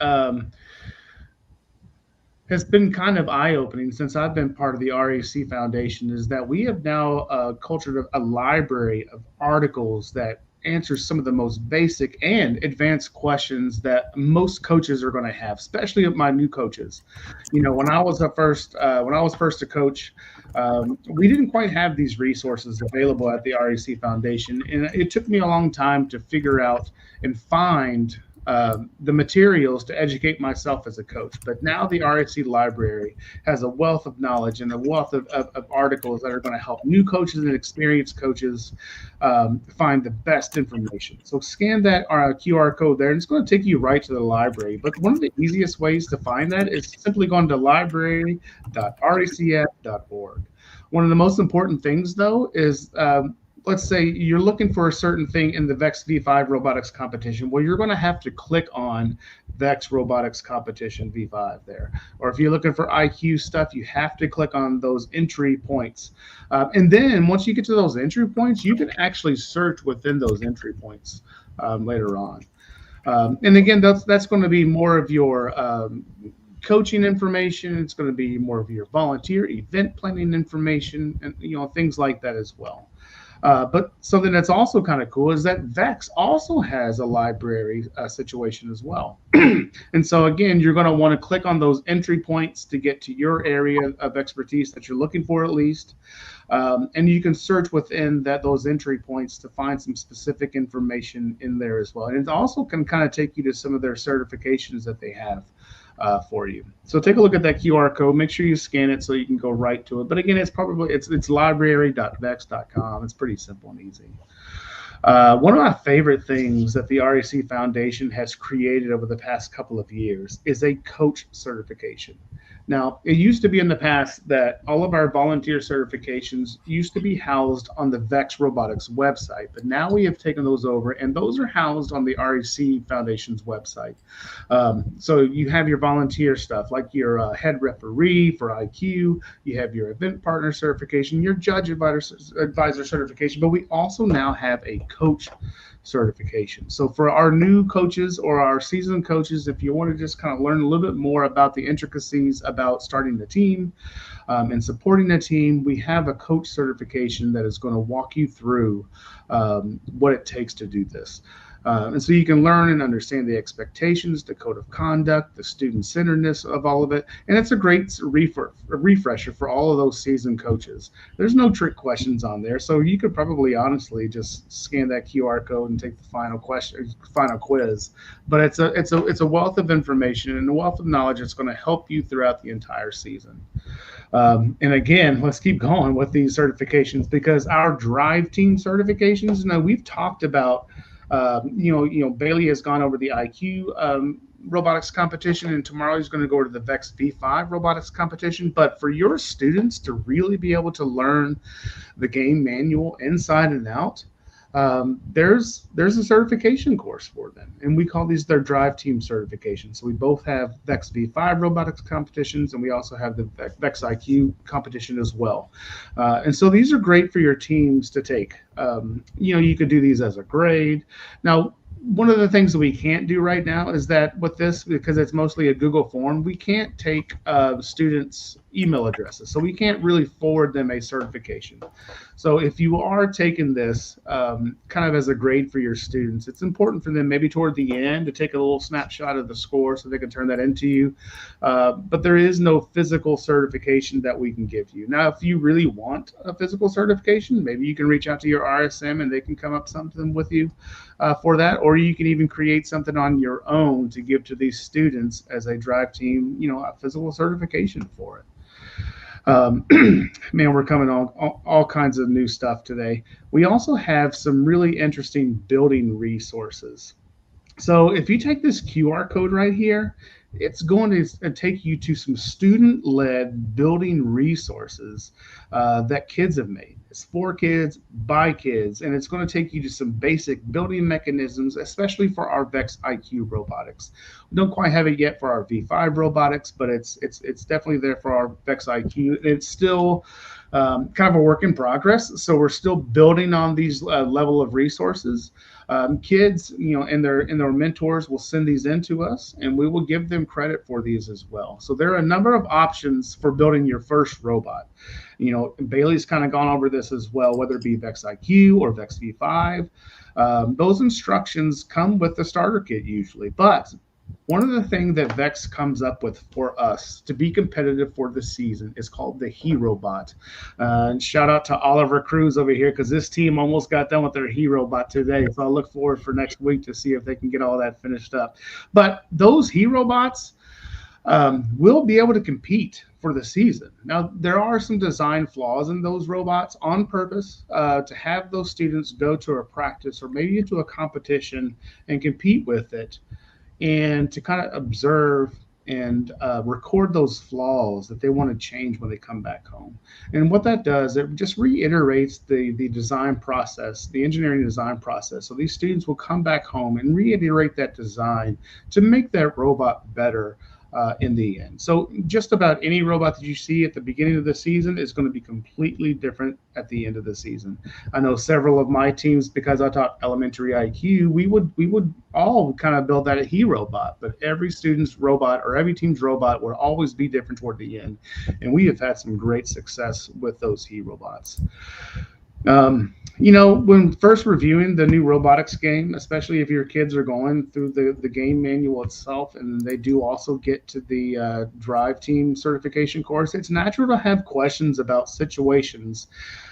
has been kind of eye-opening since I've been part of the REC Foundation is that we have now cultured a library of articles that answers some of the most basic and advanced questions that most coaches are going to have, especially my new coaches. You know, when I was first to coach, we didn't quite have these resources available at the REC Foundation, and it took me a long time to figure out and find the materials to educate myself as a coach. But now the REC library has a wealth of knowledge and a wealth of articles that are going to help new coaches and experienced coaches find the best information. So scan that QR code there, and it's going to take you right to the library. But one of the easiest ways to find that is simply going to library.recf.org. One of the most important things, though, is let's say you're looking for a certain thing in the VEX V5 robotics competition. Well, you're going to have to click on VEX robotics competition V5 there. Or if you're looking for IQ stuff, you have to click on those entry points. And then once you get to those entry points, you can actually search within those entry points later on. And again, that's going to be more of your coaching information. It's going to be more of your volunteer event planning information, and things like that as well. But something that's also kind of cool is that VEX also has a library situation as well. And so again, you're going to want to click on those entry points to get to your area of expertise that you're looking for at least. And you can search within those entry points to find some specific information in there as well. And it also can kind of take you to some of their certifications that they have for you. So take a look at that QR code. Make sure you scan it so you can go right to it. But again, it's library.vex.com. It's pretty simple and easy. One of my favorite things that the REC Foundation has created over the past couple of years is a coach certification. Now, it used to be in the past that all of our volunteer certifications used to be housed on the VEX Robotics website, but now we have taken those over, and those are housed on the REC Foundation's website. So you have your volunteer stuff, like your head referee for IQ, you have your event partner certification, your judge advisor certification, but we also now have a coach certification. So for our new coaches or our seasoned coaches, if you want to just kind of learn a little bit more about the intricacies about starting the team and supporting the team, we have a coach certification that is going to walk you through what it takes to do this. And so you can learn and understand the expectations, the code of conduct, the student-centeredness of all of it. And it's a great refresher for all of those seasoned coaches. There's no trick questions on there. So you could probably honestly just scan that QR code and take the final quiz. But it's a wealth of information and a wealth of knowledge that's going to help you throughout the entire season. And again, let's keep going with these certifications, because our drive team certifications, we've talked about Bailey has gone over the IQ robotics competition, and tomorrow he's going to go to the VEX V5 robotics competition. But for your students to really be able to learn the game manual inside and out, there's a certification course for them, and we call these their drive team certifications. So we both have VEX V5 robotics competitions, and we also have the VEX IQ competition as well. And so these are great for your teams to take. You could do these as a grade. Now, one of the things that we can't do right now is that with this, because it's mostly a Google form, we can't take students' email addresses. So we can't really forward them a certification. So if you are taking this kind of as a grade for your students, it's important for them maybe toward the end to take a little snapshot of the score so they can turn that into you. But there is no physical certification that we can give you. Now, if you really want a physical certification, maybe you can reach out to your RSM and they can come up something with you for that, or you can even create something on your own to give to these students as a drive team, a physical certification for it. Man, we're coming on all kinds of new stuff today. We also have some really interesting building resources. So if you take this QR code right here, it's going to take you to some student-led building resources that kids have made. It's for kids, by kids, and it's going to take you to some basic building mechanisms, especially for our VEX IQ robotics. We don't quite have it yet for our V5 robotics, but it's definitely there for our VEX IQ. It's still kind of a work in progress, so we're still building on these level of resources. Kids, and their mentors will send these in to us, and we will give them credit for these as well. So there are a number of options for building your first robot. Bailey's kind of gone over this as well, whether it be VEX IQ or VEX V5. Those instructions come with the starter kit usually, but one of the things that VEX comes up with for us to be competitive for the season is called the Hero Bot. And shout out to Oliver Cruz over here, because this team almost got done with their Hero Bot today. So I'll look forward for next week to see if they can get all that finished up. But those Hero Bots will be able to compete for the season. Now, there are some design flaws in those robots on purpose to have those students go to a practice or maybe to a competition and compete with it, and to kind of observe and record those flaws that they want to change when they come back home. And what that does, it just reiterates the design process, the engineering design process. So these students will come back home and reiterate that design to make that robot better in the end. So just about any robot that you see at the beginning of the season is going to be completely different at the end of the season. I know several of my teams, because I taught elementary IQ, we would all kind of build that a Hero Bot, but every student's robot or every team's robot would always be different toward the end. And we have had some great success with those Hero Bots. When first reviewing the new robotics game, especially if your kids are going through the game manual itself, and they do also get to the drive team certification course, it's natural to have questions about situations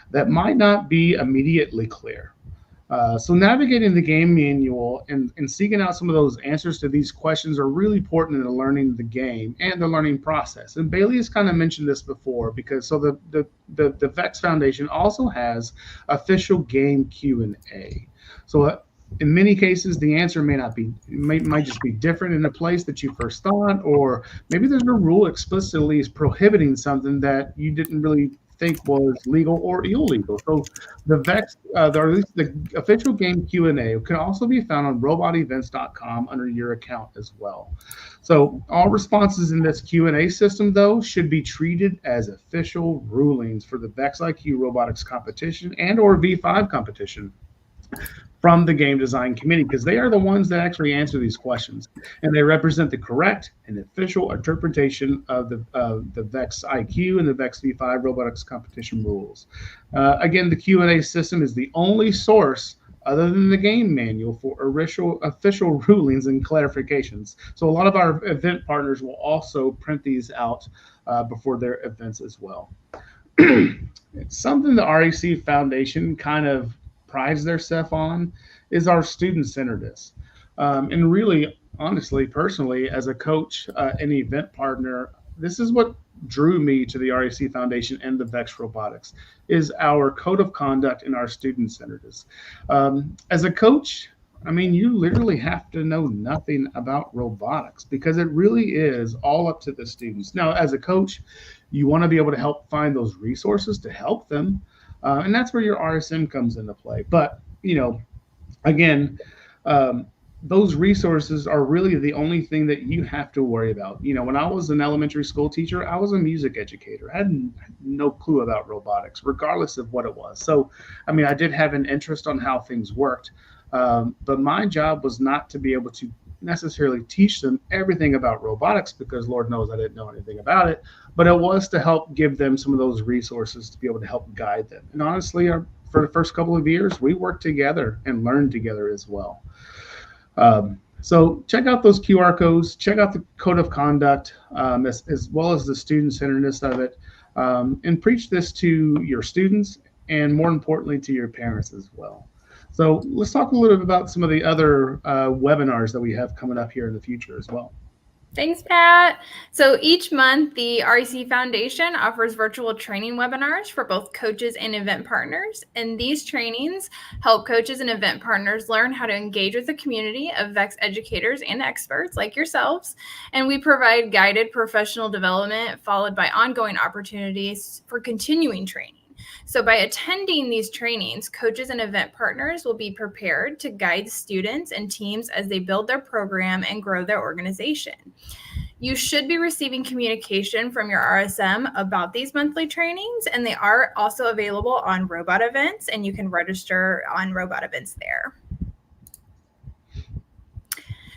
that might not be immediately clear. So navigating the game manual and seeking out some of those answers to these questions are really important in learning the game and the learning process. And Bailey has kind of mentioned this before, because so the VEX Foundation also has official game Q&A. So in many cases, the answer might just be different in a place that you first thought, or maybe there's a rule explicitly prohibiting something that you didn't really think was legal or illegal. So the VEX, or at least the official game Q&A, can also be found on robotevents.com under your account as well. So all responses in this Q&A system, though, should be treated as official rulings for the VEX IQ robotics competition and or V5 competition from the game design committee, because they are the ones that actually answer these questions, and they represent the correct and official interpretation of the VEX IQ and the VEX V5 robotics competition rules. Again, the Q&A system is the only source other than the game manual for official rulings and clarifications. So a lot of our event partners will also print these out before their events as well. It's something the REC Foundation kind of prides themselves on is our student-centeredness. And really, honestly, personally, as a coach and event partner, this is what drew me to the REC Foundation and the VEX Robotics, is our code of conduct and our student-centeredness. As a coach, I mean, you literally have to know nothing about robotics, because it really is all up to the students. Now, as a coach, you want to be able to help find those resources to help them. And that's where your RSM comes into play. But, again, those resources are really the only thing that you have to worry about. When I was an elementary school teacher, I was a music educator. I had no clue about robotics, regardless of what it was. So, I did have an interest on how things worked. But my job was not to be able to necessarily teach them everything about robotics, because Lord knows I didn't know anything about it, but it was to help give them some of those resources to be able to help guide them. And honestly, for the first couple of years, we worked together and learned together as well. So check out those QR codes, check out the code of conduct, as well as the student-centeredness of it, and preach this to your students and, more importantly, to your parents as well. So let's talk a little bit about some of the other webinars that we have coming up here in the future as well. Thanks, Pat. So each month, the REC Foundation offers virtual training webinars for both coaches and event partners. And these trainings help coaches and event partners learn how to engage with the community of VEX educators and experts like yourselves. And we provide guided professional development followed by ongoing opportunities for continuing training. So by attending these trainings, coaches and event partners will be prepared to guide students and teams as they build their program and grow their organization. You should be receiving communication from your RSM about these monthly trainings, and they are also available on Robot Events, and you can register on Robot Events there.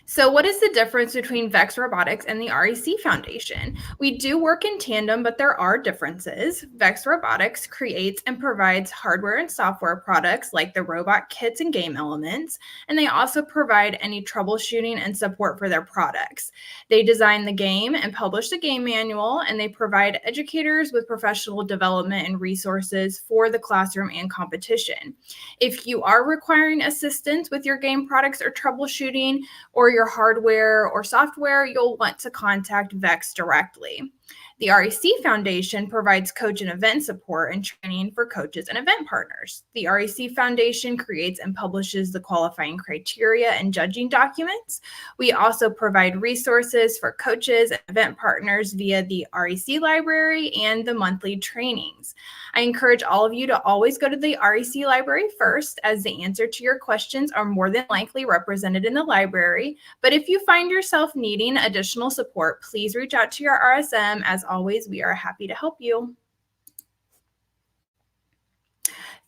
So what is the difference between VEX Robotics and the REC Foundation? We do work in tandem, but there are differences. VEX Robotics creates and provides hardware and software products like the robot kits and game elements, and they also provide any troubleshooting and support for their products. They design the game and publish the game manual, and they provide educators with professional development and resources for the classroom and competition. If you are requiring assistance with your game products or troubleshooting, or your hardware or software, you'll want to contact VEX directly. The REC Foundation provides coach and event support and training for coaches and event partners. The REC Foundation creates and publishes the qualifying criteria and judging documents. We also provide resources for coaches and event partners via the REC library and the monthly trainings. I encourage all of you to always go to the REC library first, as the answer to your questions are more than likely represented in the library. But if you find yourself needing additional support, please reach out to your RSM. As always, we are happy to help you.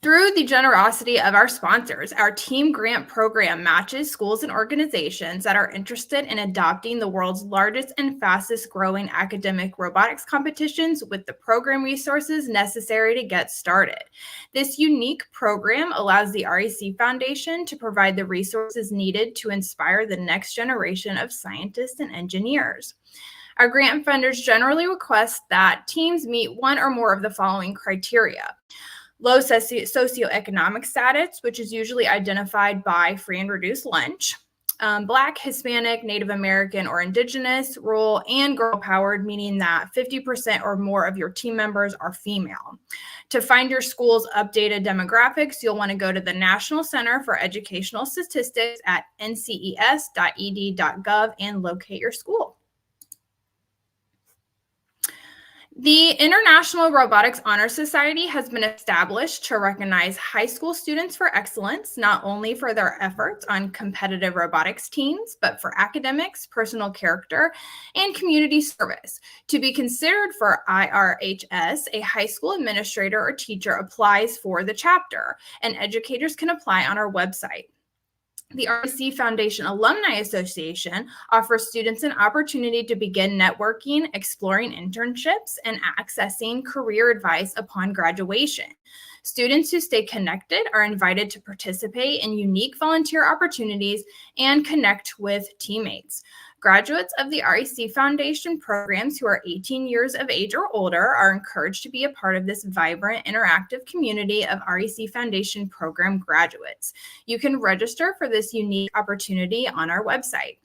Through the generosity of our sponsors, our Team Grant program matches schools and organizations that are interested in adopting the world's largest and fastest growing academic robotics competitions with the program resources necessary to get started. This unique program allows the REC Foundation to provide the resources needed to inspire the next generation of scientists and engineers. Our grant funders generally request that teams meet one or more of the following criteria: low socioeconomic status, which is usually identified by free and reduced lunch, Black, Hispanic, Native American, or Indigenous, rural, and girl-powered, meaning that 50% or more of your team members are female. To find your school's updated demographics, you'll want to go to the National Center for Educational Statistics at nces.ed.gov and locate your school. The International Robotics Honor Society has been established to recognize high school students for excellence, not only for their efforts on competitive robotics teams, but for academics, personal character, and community service. To be considered for IRHS, a high school administrator or teacher applies for the chapter, and educators can apply on our website. The REC Foundation Alumni Association offers students an opportunity to begin networking, exploring internships, and accessing career advice upon graduation. Students who stay connected are invited to participate in unique volunteer opportunities and connect with teammates. Graduates of the REC Foundation programs who are 18 years of age or older are encouraged to be a part of this vibrant, interactive community of REC Foundation program graduates. You can register for this unique opportunity on our website.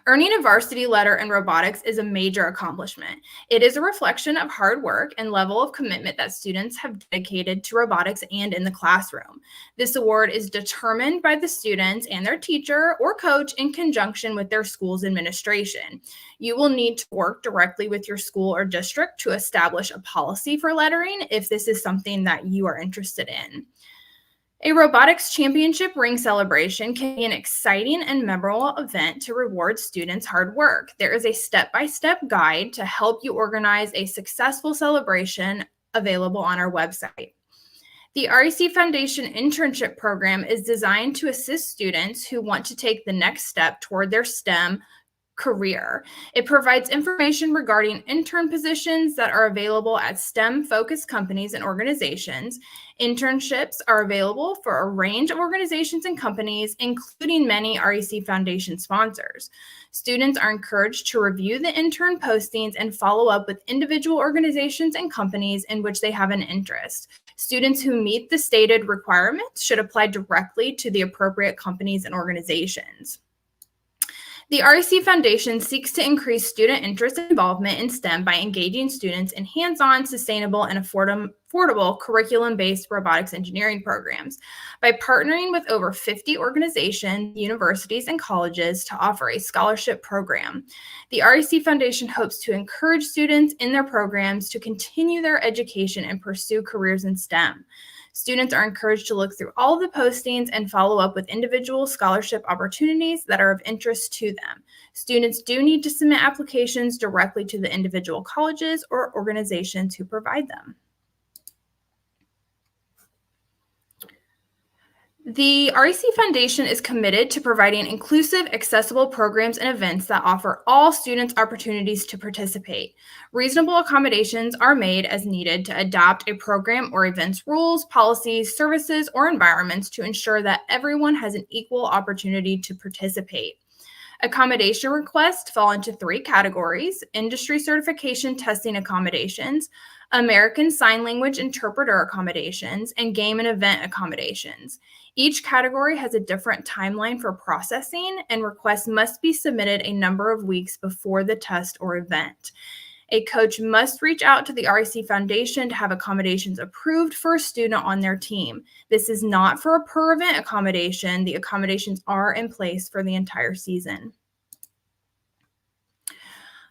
Earning a varsity letter in robotics is a major accomplishment. It is a reflection of hard work and level of commitment that students have dedicated to robotics and in the classroom. This award is determined by the students and their teacher or coach in conjunction with their school's administration. You will need to work directly with your school or district to establish a policy for lettering if this is something that you are interested in. A robotics championship ring celebration can be an exciting and memorable event to reward students' hard work. There is a step-by-step guide to help you organize a successful celebration available on our website. The REC Foundation internship program is designed to assist students who want to take the next step toward their STEM career. It provides information regarding intern positions that are available at STEM-focused companies and organizations. Internships are available for a range of organizations and companies, including many REC Foundation sponsors. Students are encouraged to review the intern postings and follow up with individual organizations and companies in which they have an interest. Students who meet the stated requirements should apply directly to the appropriate companies and organizations. The REC Foundation seeks to increase student interest and involvement in STEM by engaging students in hands-on, sustainable, and affordable curriculum-based robotics engineering programs by partnering with over 50 organizations, universities, and colleges to offer a scholarship program. The REC Foundation hopes to encourage students in their programs to continue their education and pursue careers in STEM. Students are encouraged to look through all of the postings and follow up with individual scholarship opportunities that are of interest to them. Students do need to submit applications directly to the individual colleges or organizations who provide them. The REC Foundation is committed to providing inclusive, accessible programs and events that offer all students opportunities to participate. Reasonable accommodations are made as needed to adopt a program or event's rules, policies, services, or environments to ensure that everyone has an equal opportunity to participate. Accommodation requests fall into 3 categories: industry certification testing accommodations, American Sign Language interpreter accommodations, and game and event accommodations. Each category has a different timeline for processing, and requests must be submitted a number of weeks before the test or event. A coach must reach out to the REC Foundation to have accommodations approved for a student on their team. This is not for a per event accommodation. The accommodations are in place for the entire season.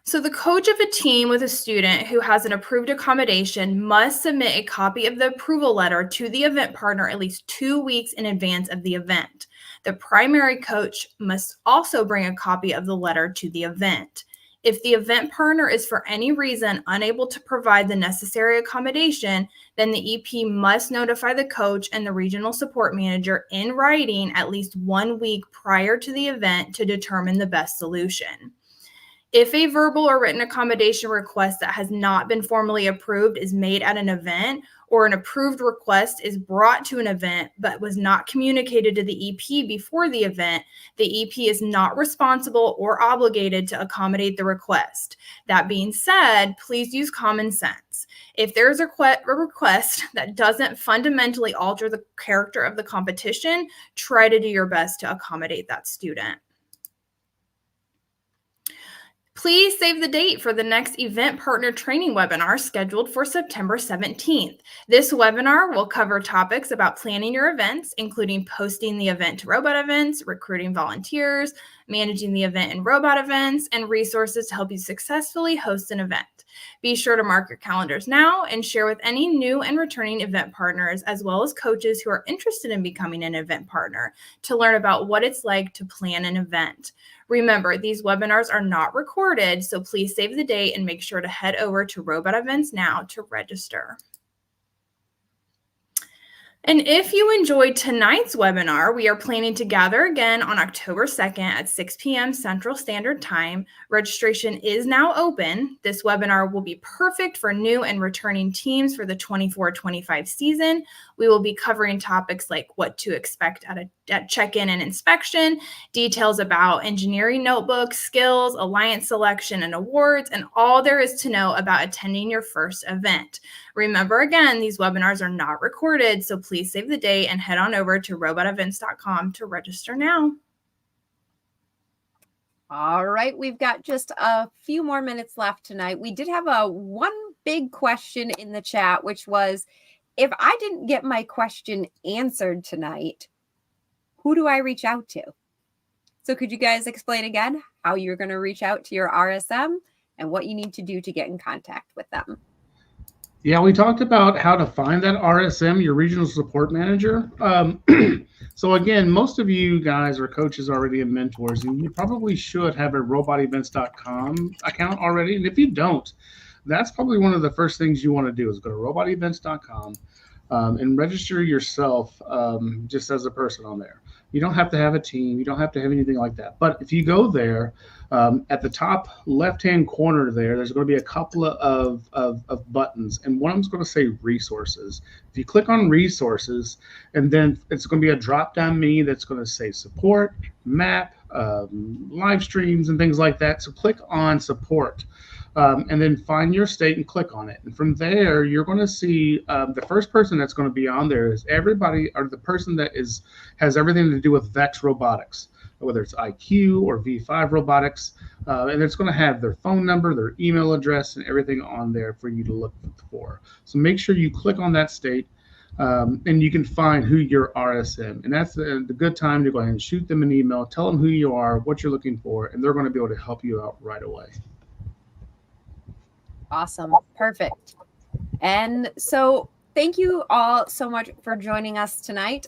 So the coach of a team with a student who has an approved accommodation must submit a copy of the approval letter to the event partner at least 2 weeks in advance of the event. The primary coach must also bring a copy of the letter to the event. If the event partner is for any reason unable to provide the necessary accommodation, then the EP must notify the coach and the regional support manager in writing at least 1 week prior to the event to determine the best solution. If a verbal or written accommodation request that has not been formally approved is made at an event, or an approved request is brought to an event but was not communicated to the EP before the event, the EP is not responsible or obligated to accommodate the request. That being said, please use common sense. If there's a request that doesn't fundamentally alter the character of the competition, try to do your best to accommodate that student. Please save the date for the next event partner training webinar scheduled for September 17th. This webinar will cover topics about planning your events, including posting the event to robot events, recruiting volunteers, managing the event and robot events, and resources to help you successfully host an event. Be sure to mark your calendars now and share with any new and returning event partners, as well as coaches who are interested in becoming an event partner, to learn about what it's like to plan an event. Remember, these webinars are not recorded, so please save the date and make sure to head over to Robot Events now to register. And if you enjoyed tonight's webinar, we are planning to gather again on October 2nd at 6 p.m. Central Standard Time. Registration is now open. This webinar will be perfect for new and returning teams for the 24-25 season. We will be covering topics like what to expect at check-in and inspection, details about engineering notebooks, skills, alliance selection and awards, and all there is to know about attending your first event. Remember, again, these webinars are not recorded, so please save the date and head on over to robotevents.com to register now. All right, we've got just a few more minutes left tonight. We did have one big question in the chat, which was, if I didn't get my question answered tonight, who do I reach out to? So could you guys explain again how you're going to reach out to your RSM and what you need to do to get in contact with them? Yeah, we talked about how to find that RSM, your regional support manager. So again, most of you guys are coaches already and mentors, and you probably should have a robotevents.com account already. And if you don't, that's probably one of the first things you want to do is go to robotevents.com and register yourself just as a person on there. You don't have to have a team. You don't have to have anything like that. But if you go there, at the top left-hand corner there's going to be a couple of buttons, and one of them is going to say resources. If you click on resources, and then it's going to be a drop-down menu that's going to say support, map, live streams, and things like that. So click on support. and then find your state and click on it. And from there, you're going to see the first person that's going to be on there is everybody, or the person that has everything to do with VEX Robotics, whether it's IQ or V5 Robotics. And it's going to have their phone number, their email address, and everything on there for you to look for. So make sure you click on that state, and you can find who your RSM. And that's the good time to go ahead and shoot them an email, tell them who you are, what you're looking for, and they're going to be able to help you out right away. Awesome. Perfect. And so thank you all so much for joining us tonight.